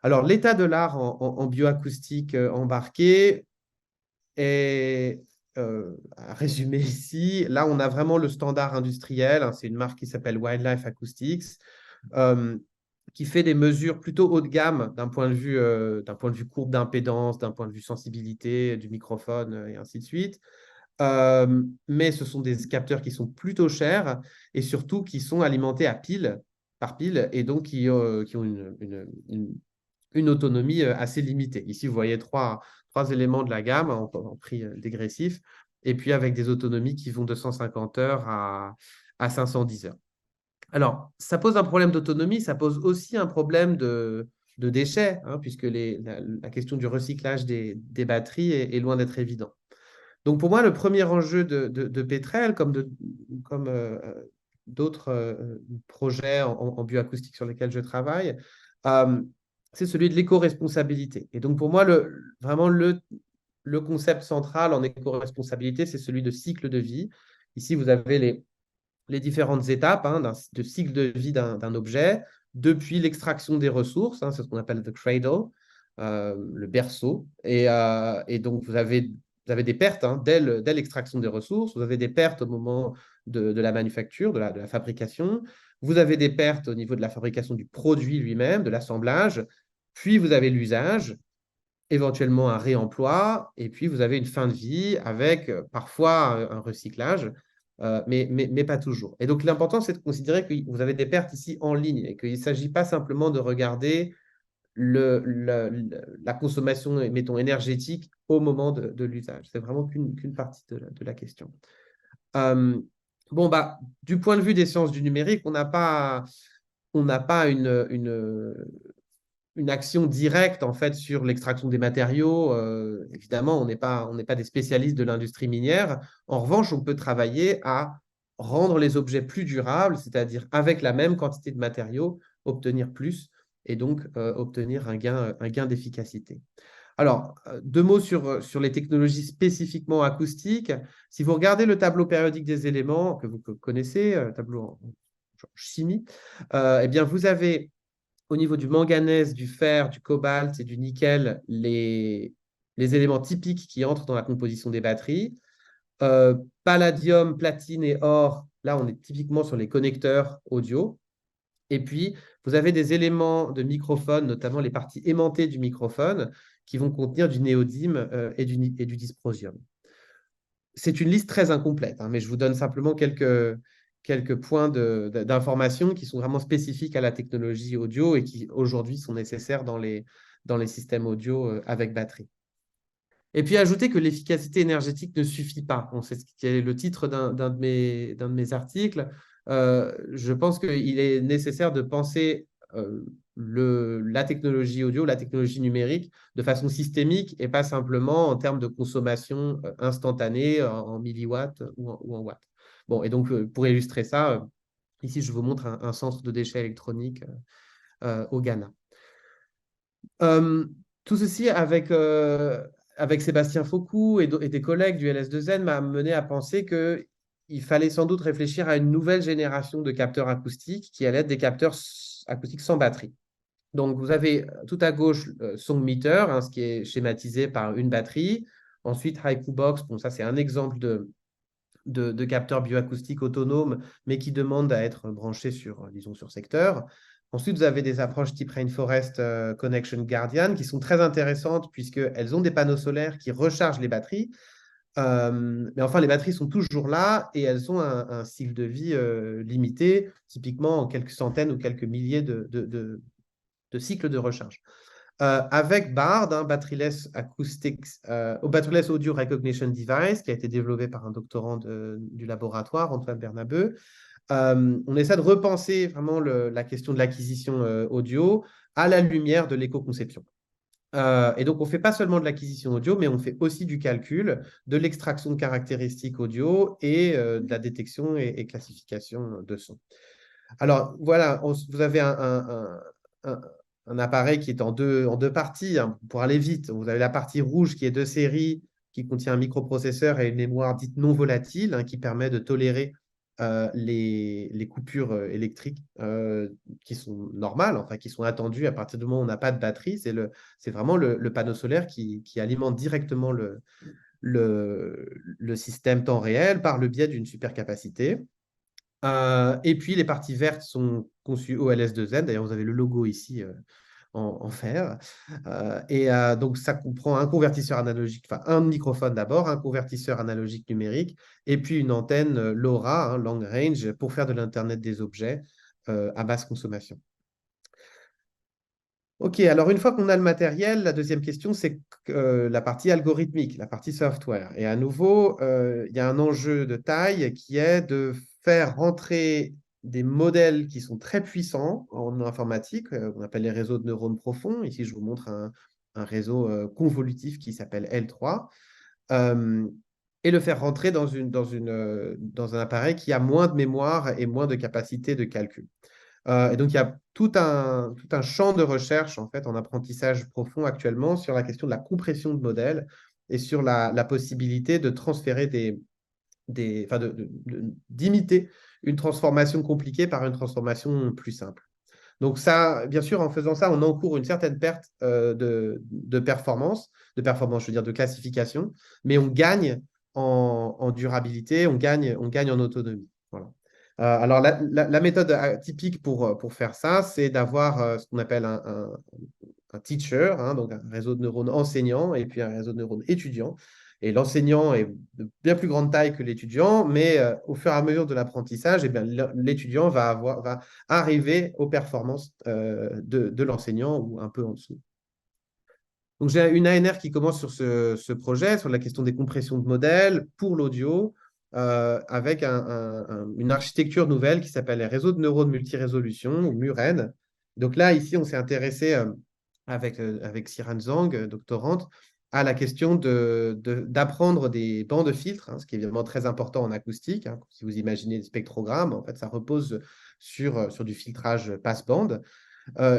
Alors, l'état de l'art en bioacoustique embarqué est résumé ici. Là, on a vraiment le standard industriel. C'est une marque qui s'appelle Wildlife Acoustics, qui fait des mesures plutôt haut de gamme d'un point de vue courbe d'impédance, d'un point de vue sensibilité du microphone et ainsi de suite. Mais ce sont des capteurs qui sont plutôt chers et surtout qui sont alimentés par pile et donc qui ont une autonomie assez limitée. Ici, vous voyez trois éléments de la gamme en prix dégressif et puis avec des autonomies qui vont de 150 heures à 510 heures. Alors, ça pose un problème d'autonomie, ça pose aussi un problème de déchets, puisque la question du recyclage des batteries est loin d'être évident. Donc, pour moi, le premier enjeu de Petrel, comme d'autres projets en bioacoustique sur lesquels je travaille, c'est celui de l'éco-responsabilité. Et donc, pour moi, vraiment, le concept central en éco-responsabilité, c'est celui de cycle de vie. Ici, vous avez les différentes étapes de cycle de vie d'un objet, depuis l'extraction des ressources, c'est ce qu'on appelle the cradle, le berceau. Et donc, vous avez des pertes dès l'extraction des ressources, vous avez des pertes au moment de la manufacture, de la fabrication, vous avez des pertes au niveau de la fabrication du produit lui-même, de l'assemblage, puis vous avez l'usage, éventuellement un réemploi, et puis vous avez une fin de vie avec parfois un recyclage, mais pas toujours. Et donc l'important, c'est de considérer que vous avez des pertes ici en ligne et qu'il ne s'agit pas simplement de regarder la consommation, mettons, énergétique au moment de l'usage. C'est vraiment qu'une partie de la question. Bon, bah, du point de vue des sciences du numérique, on n'a pas une action directe en fait sur l'extraction des matériaux. Évidemment, on n'est pas des spécialistes de l'industrie minière. En revanche, on peut travailler à rendre les objets plus durables, c'est-à-dire avec la même quantité de matériaux, obtenir plus et donc obtenir un gain d'efficacité. Alors, deux mots sur les technologies spécifiquement acoustiques. Si vous regardez le tableau périodique des éléments que vous connaissez, tableau en chimie, eh bien, vous avez au niveau du manganèse, du fer, du cobalt et du nickel, les éléments typiques qui entrent dans la composition des batteries. Palladium, platine et or, là, on est typiquement sur les connecteurs audio. Et puis, vous avez des éléments de microphone, notamment les parties aimantées du microphone, qui vont contenir du néodyme et du dysprosium. C'est une liste très incomplète, hein, mais je vous donne simplement quelques points d'information qui sont vraiment spécifiques à la technologie audio et qui aujourd'hui sont nécessaires dans les systèmes audio avec batterie. Et puis ajouter que l'efficacité énergétique ne suffit pas. C'est ce qui est le titre d'un de mes articles. Je pense qu'il est nécessaire de penser la technologie audio, la technologie numérique de façon systémique et pas simplement en termes de consommation instantanée en milliwatts ou en watts. Bon, et donc pour illustrer ça, ici je vous montre un centre de déchets électroniques au Ghana. Tout ceci avec Sébastien Faucou et des collègues du LS2N m'a mené à penser qu'il fallait sans doute réfléchir à une nouvelle génération de capteurs acoustiques qui allait être des capteurs acoustiques sans batterie. Donc, vous avez tout à gauche Song Meter, hein, ce qui est schématisé par une batterie. Ensuite, Haiku Box, bon, ça c'est un exemple de capteurs bioacoustiques autonomes, mais qui demandent à être branchés disons, sur secteur. Ensuite, vous avez des approches type Rainforest Connection Guardian qui sont très intéressantes puisqu'elles ont des panneaux solaires qui rechargent les batteries. Mais enfin, les batteries sont toujours là et elles ont un cycle de vie limité, typiquement en quelques centaines ou quelques milliers de cycles de recharge. Avec BARD, batteryless Audio Recognition Device, qui a été développé par un doctorant du laboratoire, Antoine Bernabeu. On essaie de repenser vraiment la question de l'acquisition audio à la lumière de l'éco-conception. Et donc, on ne fait pas seulement de l'acquisition audio, mais on fait aussi du calcul, de l'extraction de caractéristiques audio et de la détection et classification de son. Alors, voilà, vous avez un appareil qui est en deux parties, hein, pour aller vite. Vous avez la partie rouge qui est de série, qui contient un microprocesseur et une mémoire dite non volatile, hein, qui permet de tolérer les coupures électriques qui sont normales, enfin qui sont attendues à partir du moment où on n'a pas de batterie. C'est vraiment le panneau solaire qui alimente directement le système temps réel par le biais d'une supercapacité. Et puis, les parties vertes sont conçues OLS2N. D'ailleurs, vous avez le logo ici en fer. Donc, ça comprend un convertisseur analogique, enfin un microphone d'abord, un convertisseur analogique numérique, et puis une antenne LoRa, long range, pour faire de l'Internet des objets à basse consommation. OK, alors une fois qu'on a le matériel, la deuxième question, c'est la partie algorithmique, la partie software. Et à nouveau, il y a un enjeu de taille qui est de faire rentrer des modèles qui sont très puissants en informatique, on appelle les réseaux de neurones profonds. Ici, je vous montre un réseau convolutif qui s'appelle L3, et le faire rentrer dans un appareil qui a moins de mémoire et moins de capacité de calcul. Et donc, il y a tout un champ de recherche en fait, en apprentissage profond actuellement sur la question de la compression de modèles et sur la possibilité de transférer d'imiter une transformation compliquée par une transformation plus simple. Donc ça, bien sûr, en faisant ça, on encourt une certaine perte de performance, je veux dire de classification, mais on gagne en durabilité, on gagne en autonomie. Voilà. Alors, la méthode typique pour faire ça, c'est d'avoir ce qu'on appelle teacher, hein, donc un réseau de neurones enseignants et puis un réseau de neurones étudiants. Et l'enseignant est de bien plus grande taille que l'étudiant, mais au fur et à mesure de l'apprentissage, eh bien, l'étudiant va arriver aux performances de l'enseignant ou un peu en dessous. Donc, j'ai une ANR qui commence sur ce projet, sur la question des compressions de modèles pour l'audio, avec une architecture nouvelle qui s'appelle les réseaux de neurones multirésolution, ou MUREN. Donc là, ici, on s'est intéressé avec Siran Zhang, doctorante, à la question d'apprendre des bancs de filtres, hein, ce qui est évidemment très important en acoustique. Hein. Si vous imaginez des spectrogrammes, en fait, ça repose sur du filtrage passe-bande.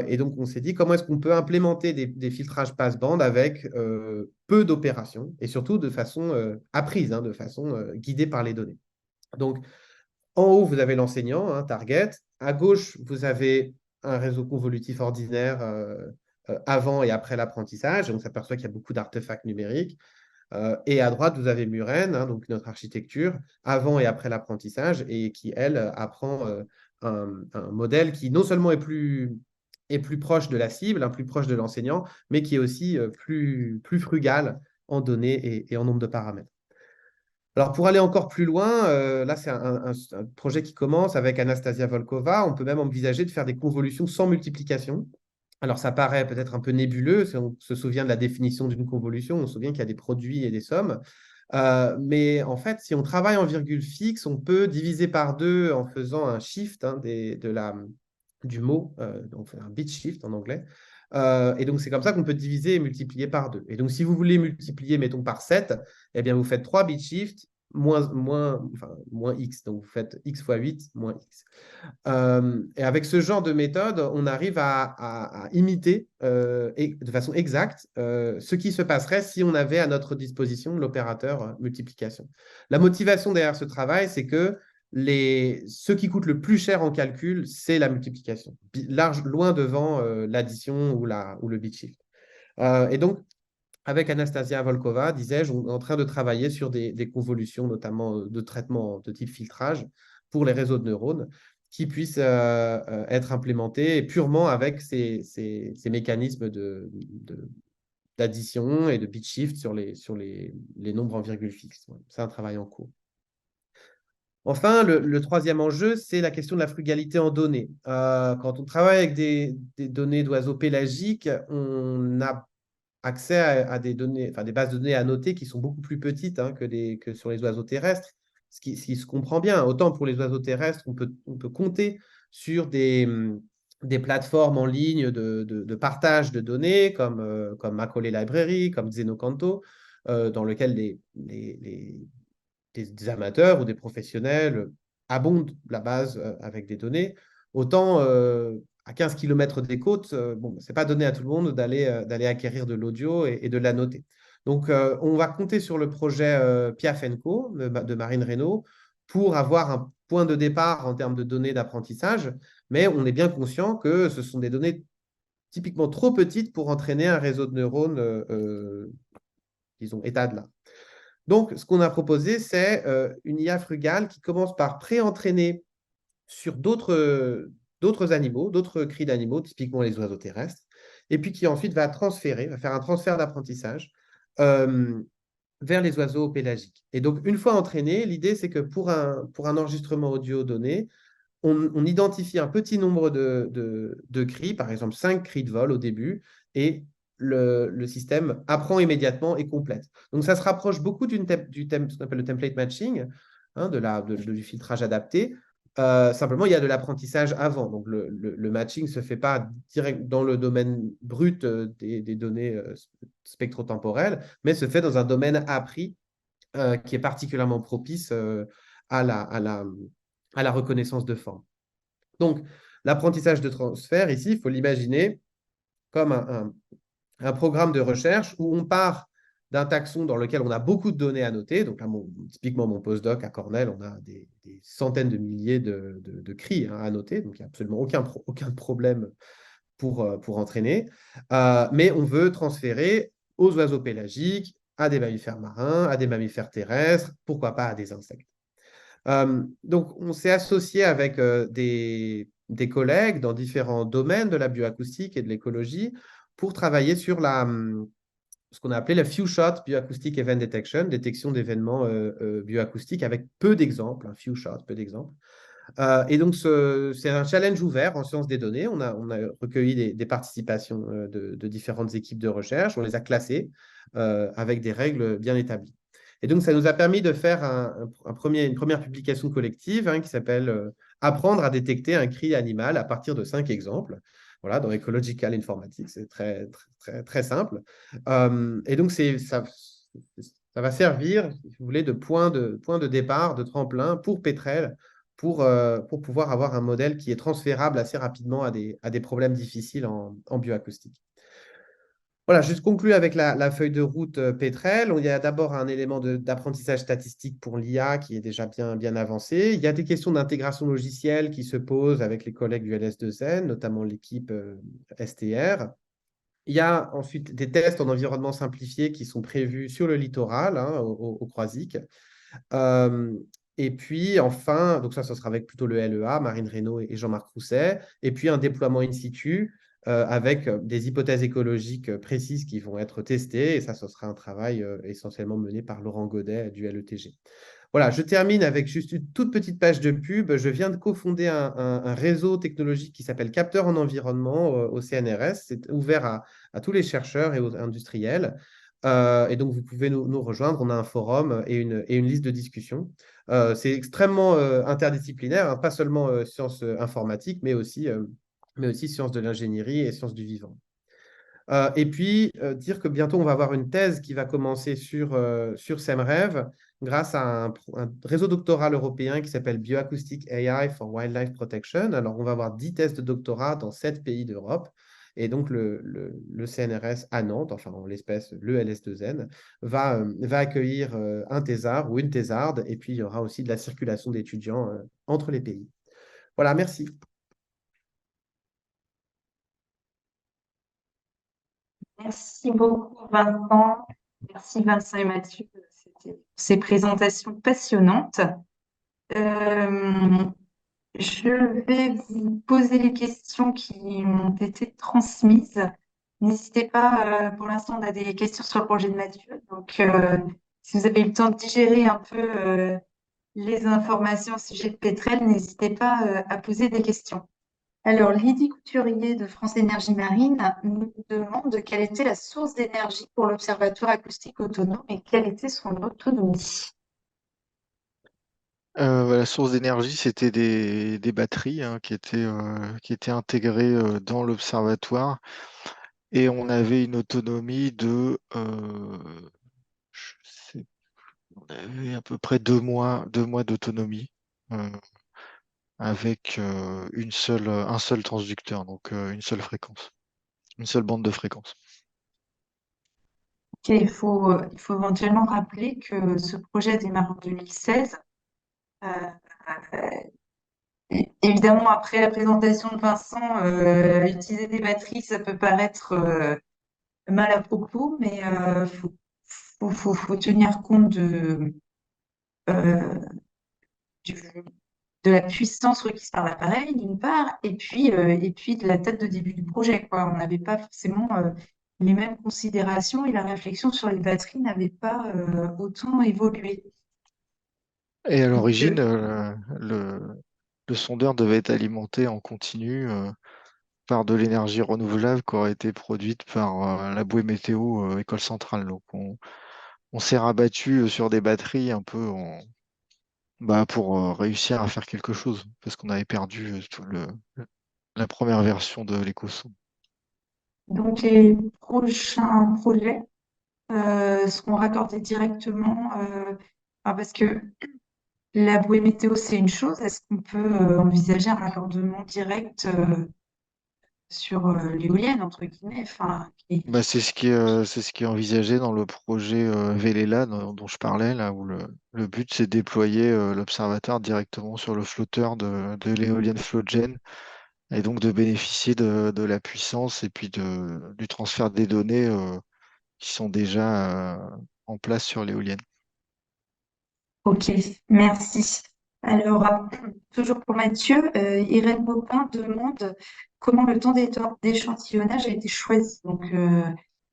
Et donc, on s'est dit comment est-ce qu'on peut implémenter des filtrages passe-bande avec peu d'opérations et surtout de façon apprise, hein, de façon guidée par les données. Donc, en haut, vous avez l'enseignant, hein, target. À gauche, vous avez un réseau convolutif ordinaire avant et après l'apprentissage. On s'aperçoit qu'il y a beaucoup d'artefacts numériques. Et à droite, vous avez Muren, hein, donc notre architecture, avant et après l'apprentissage, et qui, elle, apprend un modèle qui non seulement est plus proche de la cible, hein, plus proche de l'enseignant, mais qui est aussi plus frugal en données et en nombre de paramètres. Alors, pour aller encore plus loin, là, c'est un projet qui commence avec Anastasia Volkova. On peut même envisager de faire des convolutions sans multiplication. Alors, ça paraît peut-être un peu nébuleux si on se souvient de la définition d'une convolution. On se souvient qu'il y a des produits et des sommes. Mais en fait, si on travaille en virgule fixe, on peut diviser par deux en faisant un shift, hein, du mot, donc un bit shift en anglais. Et donc, c'est comme ça qu'on peut diviser et multiplier par 2. Et donc, si vous voulez multiplier, mettons, par 7, eh bien, vous faites 3 bit shift moins x. Donc, vous faites x fois 8 moins x. Et avec ce genre de méthode, on arrive à imiter de façon exacte ce qui se passerait si on avait à notre disposition l'opérateur multiplication. La motivation derrière ce travail, c'est que ce qui coûte le plus cher en calcul, c'est la multiplication, loin devant l'addition ou le bit shift. Et donc, avec Anastasia Volkova, disais-je, on est en train de travailler sur des convolutions, notamment de traitement de type filtrage pour les réseaux de neurones qui puissent être implémentés purement avec ces mécanismes d'addition et de bit shift sur les nombres en virgule fixe. C'est un travail en cours. Enfin, le troisième enjeu, c'est la question de la frugalité en données. Quand on travaille avec des données d'oiseaux pélagiques, on a accès à des données, enfin des bases de données annotées qui sont beaucoup plus petites, hein, que sur les oiseaux terrestres, ce qui se comprend bien. Autant pour les oiseaux terrestres, on peut compter sur des plateformes en ligne de partage de données comme Macaulay Library, comme Xenocanto, dans lesquelles des amateurs ou des professionnels abondent la base avec des données. Autant à 15 km des côtes, ce n'est pas donné à tout le monde d'aller acquérir de l'audio et de l'annoter. Donc, on va compter sur le projet Piaf & Co de Marine Reynaud pour avoir un point de départ en termes de données d'apprentissage, mais on est bien conscient que ce sont des données typiquement trop petites pour entraîner un réseau de neurones, disons, état de l'art. Donc, ce qu'on a proposé, c'est une IA frugale qui commence par pré-entraîner sur d'autres animaux, d'autres cris d'animaux, typiquement les oiseaux terrestres, et puis qui ensuite va faire un transfert d'apprentissage vers les oiseaux pélagiques. Et donc, une fois entraîné, l'idée, c'est que pour un enregistrement audio donné, on identifie un petit nombre de cris, par exemple 5 cris de vol au début, et le système apprend immédiatement et complète. Donc, ça se rapproche beaucoup ce qu'on appelle le template matching, hein, du filtrage adapté. Simplement, il y a de l'apprentissage avant. Donc, le matching ne se fait pas direct dans le domaine brut des données spectrotemporelles, mais se fait dans un domaine appris qui est particulièrement propice à la reconnaissance de forme. Donc, l'apprentissage de transfert, ici, il faut l'imaginer comme un programme de recherche où on part d'un taxon dans lequel on a beaucoup de données à noter. Donc là, typiquement, mon postdoc à Cornell, on a des centaines de milliers de cris à noter. Donc, il n'y a absolument aucun problème pour entraîner. Mais on veut transférer aux oiseaux pélagiques, à des mammifères marins, à des mammifères terrestres, pourquoi pas à des insectes. Donc, on s'est associé avec des collègues dans différents domaines de la bioacoustique et de l'écologie pour travailler sur ce qu'on a appelé la Few Shot Bioacoustic Event Detection, détection d'événements bioacoustiques avec peu d'exemples, un few shots, peu d'exemples. Et donc, c'est un challenge ouvert en sciences des données. On a recueilli des participations de différentes équipes de recherche. On les a classées avec des règles bien établies. Et donc, ça nous a permis de faire une première publication collective qui s'appelle Apprendre à détecter un cri animal à partir de 5 exemples. Voilà, dans Ecological Informatics, c'est très, très, très, très simple. Et donc, ça va servir, si vous voulez, de point de départ, de tremplin pour Petrel pour pouvoir avoir un modèle qui est transférable assez rapidement à des problèmes difficiles en bioacoustique. Voilà, juste conclu avec la feuille de route Petrel. Il y a d'abord un élément d'apprentissage statistique pour l'IA qui est déjà bien avancé. Il y a des questions d'intégration logicielle qui se posent avec les collègues du LS2N, notamment l'équipe STR. Il y a ensuite des tests en environnement simplifié qui sont prévus sur le littoral, au Croisic. Euh, et puis enfin, donc ça sera avec plutôt le LEA, Marine Reynaud et Jean-Marc Rousset. Et puis un déploiement in situ avec des hypothèses écologiques précises qui vont être testées. Et ça, ce sera un travail essentiellement mené par Laurent Godet du LETG. Voilà, je termine avec juste une toute petite page de pub. Je viens de cofonder un réseau technologique qui s'appelle Capteur en environnement au CNRS. C'est ouvert à tous les chercheurs et aux industriels. Et donc, vous pouvez nous rejoindre. On a un forum et une liste de discussion. C'est extrêmement interdisciplinaire, pas seulement sciences informatiques, mais aussi sciences de l'ingénierie et sciences du vivant. Et puis, dire que bientôt, on va avoir une thèse qui va commencer sur SEMREV grâce à un réseau doctoral européen qui s'appelle Bioacoustic AI for Wildlife Protection. Alors, on va avoir 10 thèses de doctorat dans 7 pays d'Europe. Et donc, le CNRS à Nantes, enfin, en l'espèce, le LS2N, va accueillir un thésard ou une thésarde. Et puis, il y aura aussi de la circulation d'étudiants entre les pays. Voilà, merci. Merci beaucoup, Vincent. Merci, Vincent et Mathieu. C'était ces présentations passionnantes. Euh, je vais vous poser les questions qui m'ont été transmises. N'hésitez pas, pour l'instant, on a des questions sur le projet de Mathieu. Donc, si vous avez eu le temps de digérer un peu les informations au sujet de Pétrel, n'hésitez pas à poser des questions. Alors, Lydie Couturier de France Énergie Marine nous demande quelle était la source d'énergie pour l'observatoire acoustique autonome et quelle était son autonomie. La source d'énergie, c'était des batteries qui étaient intégrées dans l'observatoire et on avait une autonomie je sais, on avait à peu près 2 mois d'autonomie euh, avec un seul transducteur, donc une seule fréquence, une seule bande de fréquence. Ok, il faut éventuellement rappeler que ce projet démarre en 2016. Euh, Évidemment, après la présentation de Vincent, utiliser des batteries, ça peut paraître mal à propos, mais faut tenir compte euh, du- de la puissance requise par l'appareil, d'une part, et puis de la date de début du projet, quoi. On n'avait pas forcément les mêmes considérations et la réflexion sur les batteries n'avait pas autant évolué. Et à Donc, l'origine, le sondeur devait être alimenté en continu par de l'énergie renouvelable qui aurait été produite par la bouée météo École Centrale. Donc on s'est rabattu sur des batteries un peu pour réussir à faire quelque chose, parce qu'on avait perdu la première version de l'écoson. donc, les prochains projets seront raccordés directement, parce que la bouée météo, c'est une chose. Est-ce qu'on peut envisager un raccordement direct sur l'éolienne, entre guillemets, C'est ce qui est envisagé dans le projet Velela dont je parlais, là où le but c'est de déployer l'observateur directement sur le flotteur de l'éolienne FloatGen et donc de bénéficier de la puissance et puis du transfert des données qui sont déjà en place sur l'éolienne. Ok, merci. Alors, toujours pour Mathieu, Irène Maupin demande comment le temps d'échantillonnage a été choisi. Donc,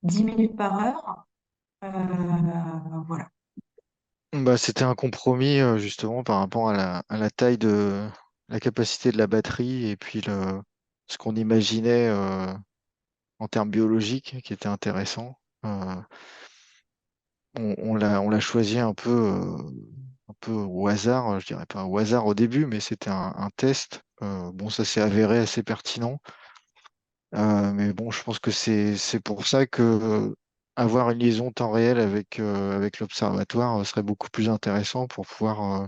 10 minutes par heure. Euh, voilà. Bah, c'était un compromis justement par rapport à la taille de la capacité de la batterie et puis ce qu'on imaginait en termes biologiques qui était intéressant. Euh, on l'a choisi un peu au hasard, je dirais pas au hasard au début, mais c'était un test. Bon, ça s'est avéré assez pertinent. Mais bon, je pense que c'est pour ça que avoir une liaison temps réel avec l'observatoire serait beaucoup plus intéressant pour pouvoir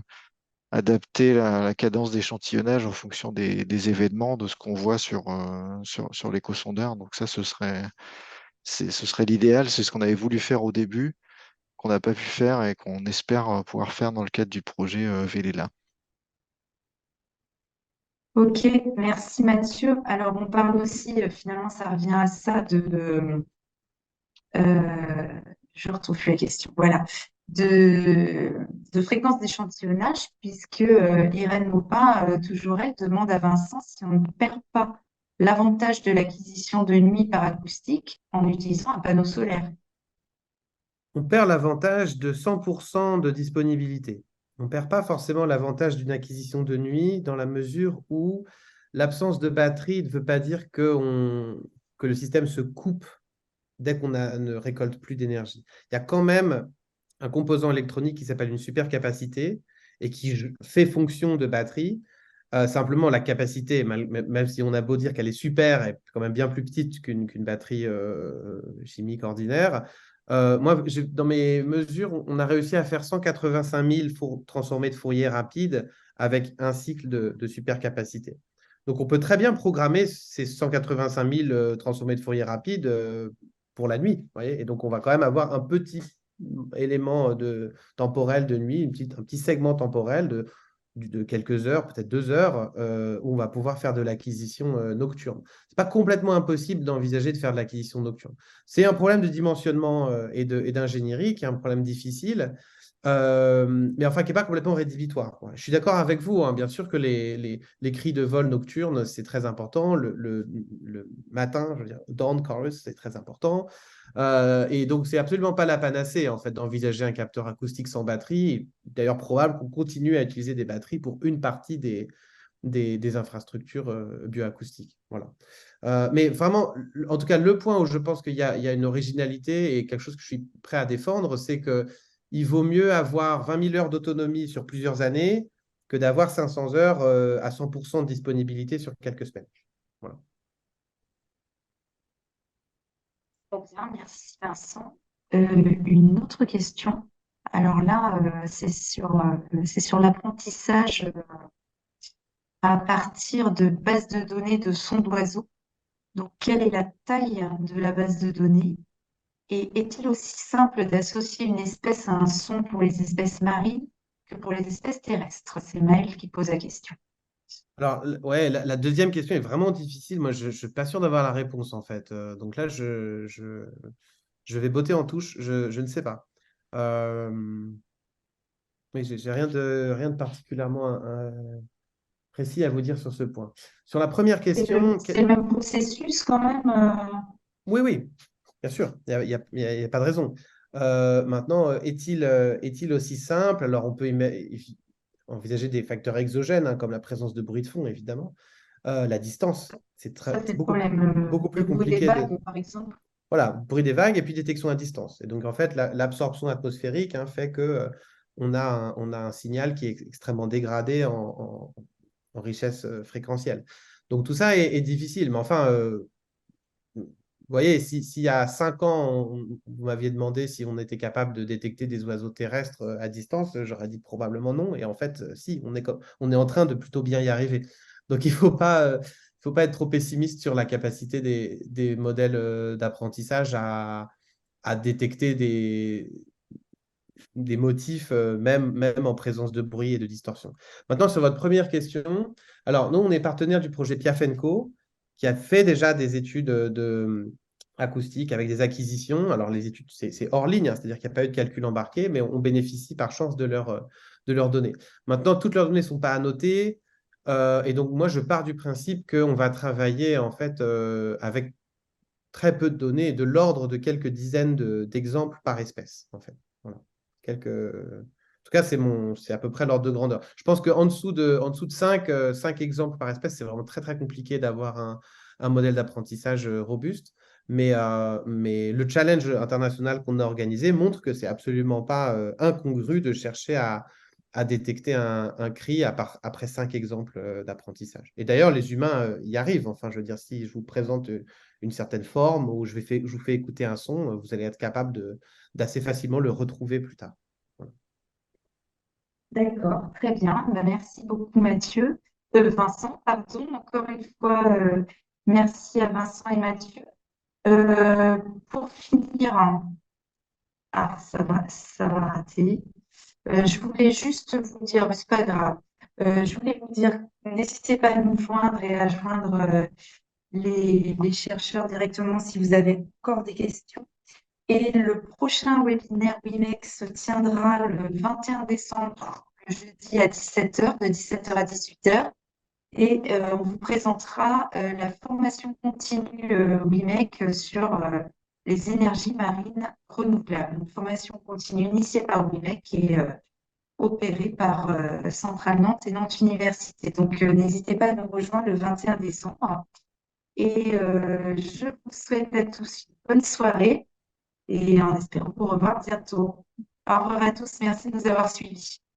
adapter la cadence d'échantillonnage en fonction des événements, de ce qu'on voit sur l'échosondeur. Donc ça, ce serait l'idéal, c'est ce qu'on avait voulu faire au début, qu'on n'a pas pu faire et qu'on espère pouvoir faire dans le cadre du projet Velela. Ok, merci Mathieu. Alors, on parle aussi, finalement, ça revient à ça, euh, je retrouve plus la question, voilà, de fréquence d'échantillonnage, puisque Irène Maupin, toujours elle, demande à Vincent si on ne perd pas l'avantage de l'acquisition de nuit par acoustique en utilisant un panneau solaire. On perd l'avantage de 100% de disponibilité. On ne perd pas forcément l'avantage d'une acquisition de nuit dans la mesure où l'absence de batterie ne veut pas dire que le système se coupe dès qu'on ne récolte plus d'énergie. Il y a quand même un composant électronique qui s'appelle une supercapacité et qui fait fonction de batterie. Simplement, la capacité, même si on a beau dire qu'elle est super, est quand même bien plus petite qu'une batterie chimique ordinaire. Moi, dans mes mesures, on a réussi à faire 185 000 transformés de Fourier rapides avec un cycle de supercapacité. Donc, on peut très bien programmer ces 185 000 transformés de Fourier rapides pour la nuit. Voyez, et donc, on va quand même avoir un petit élément temporel de nuit, un petit segment temporel de quelques heures, peut-être 2 heures, où on va pouvoir faire de l'acquisition nocturne. Ce n'est pas complètement impossible d'envisager de faire de l'acquisition nocturne. C'est un problème de dimensionnement et d'ingénierie qui est un problème difficile, mais enfin qui n'est pas complètement rédhibitoire. Je suis d'accord avec vous, hein, bien sûr que les cris de vol nocturne, c'est très important. Le matin, je veux dire, dawn chorus, c'est très important. Et donc, c'est absolument pas la panacée, en fait, d'envisager un capteur acoustique sans batterie. D'ailleurs, probable qu'on continue à utiliser des batteries pour une partie des infrastructures bioacoustiques. Voilà. Mais vraiment, en tout cas, le point où je pense qu'il y a une originalité et quelque chose que je suis prêt à défendre, c'est qu'il vaut mieux avoir 20 000 heures d'autonomie sur plusieurs années que d'avoir 500 heures à 100% de disponibilité sur quelques semaines. Voilà. Très bien, merci Vincent. Une autre question. Alors là, c'est sur l'apprentissage à partir de bases de données de sons d'oiseaux. Donc, quelle est la taille de la base de données? Et est-il aussi simple d'associer une espèce à un son pour les espèces marines que pour les espèces terrestres? C'est Maël qui pose la question. Alors, ouais, la deuxième question est vraiment difficile. Moi, je ne suis pas sûr d'avoir la réponse, en fait. Donc là, je vais botter en touche. Je ne sais pas. Euh, mais j'ai rien de particulièrement précis à vous dire sur ce point. Sur la première question, C'est le même processus quand même. oui, oui, bien sûr, il y a pas de raison. Maintenant, est-il aussi simple? Alors, on peut envisager des facteurs exogènes, hein, comme la présence de bruit de fond, évidemment. La distance, Ça, c'est c'est le problème. beaucoup Le plus bruit des compliqué vagues, par exemple. voilà, bruit des vagues et puis détection à distance. Et donc, en fait, l'absorption atmosphérique hein, fait que on a un signal qui est extrêmement dégradé en richesse fréquentielle. Donc, tout ça est difficile. Mais enfin, vous voyez, s'il y a 5 ans, vous m'aviez demandé si on était capable de détecter des oiseaux terrestres à distance, j'aurais dit probablement non. Et en fait, si, on est en train de plutôt bien y arriver. Donc, il faut pas être trop pessimiste sur la capacité des modèles d'apprentissage à détecter des motifs, même en présence de bruit et de distorsion. Maintenant, sur votre première question, alors nous, on est partenaire du projet Piafenco, qui a fait déjà des études acoustique avec des acquisitions. Alors, les études, c'est hors ligne, hein, c'est-à-dire qu'il n'y a pas eu de calcul embarqué, mais on bénéficie par chance de leurs données. Maintenant, toutes leurs données ne sont pas annotées. Et donc, moi, je pars du principe qu'on va travailler en fait avec très peu de données et de l'ordre de quelques dizaines d'exemples par espèce, en fait. Voilà. En tout cas, c'est à peu près l'ordre de grandeur. Je pense en dessous de 5 exemples par espèce, c'est vraiment très, très compliqué d'avoir un modèle d'apprentissage robuste. Mais le challenge international qu'on a organisé montre que c'est absolument pas incongru de chercher à détecter un cri après 5 exemples d'apprentissage. Et d'ailleurs, les humains y arrivent. Enfin, je veux dire, si je vous présente une certaine forme ou je vous fais écouter un son, vous allez être capable d'assez facilement le retrouver plus tard. Voilà. D'accord, très bien. Ben, merci beaucoup, Mathieu. Vincent, pardon, encore une fois, merci à Vincent et Mathieu. Euh, pour finir, ça va rater. Je voulais juste vous dire, mais c'est pas grave. Je voulais vous dire, n'hésitez pas à nous joindre et à joindre les chercheurs directement si vous avez encore des questions. Et le prochain webinaire WIMEX se tiendra le 21 décembre, le jeudi à 17h, de 17h à 18h. Et on vous présentera la formation continue WIMEC sur les énergies marines renouvelables. Une formation continue initiée par WIMEC et opérée par Centrale Nantes et Nantes Université. Donc, n'hésitez pas à nous rejoindre le 21 décembre. Et je vous souhaite à tous une bonne soirée et en espérant vous revoir bientôt. Au revoir à tous. Merci de nous avoir suivis.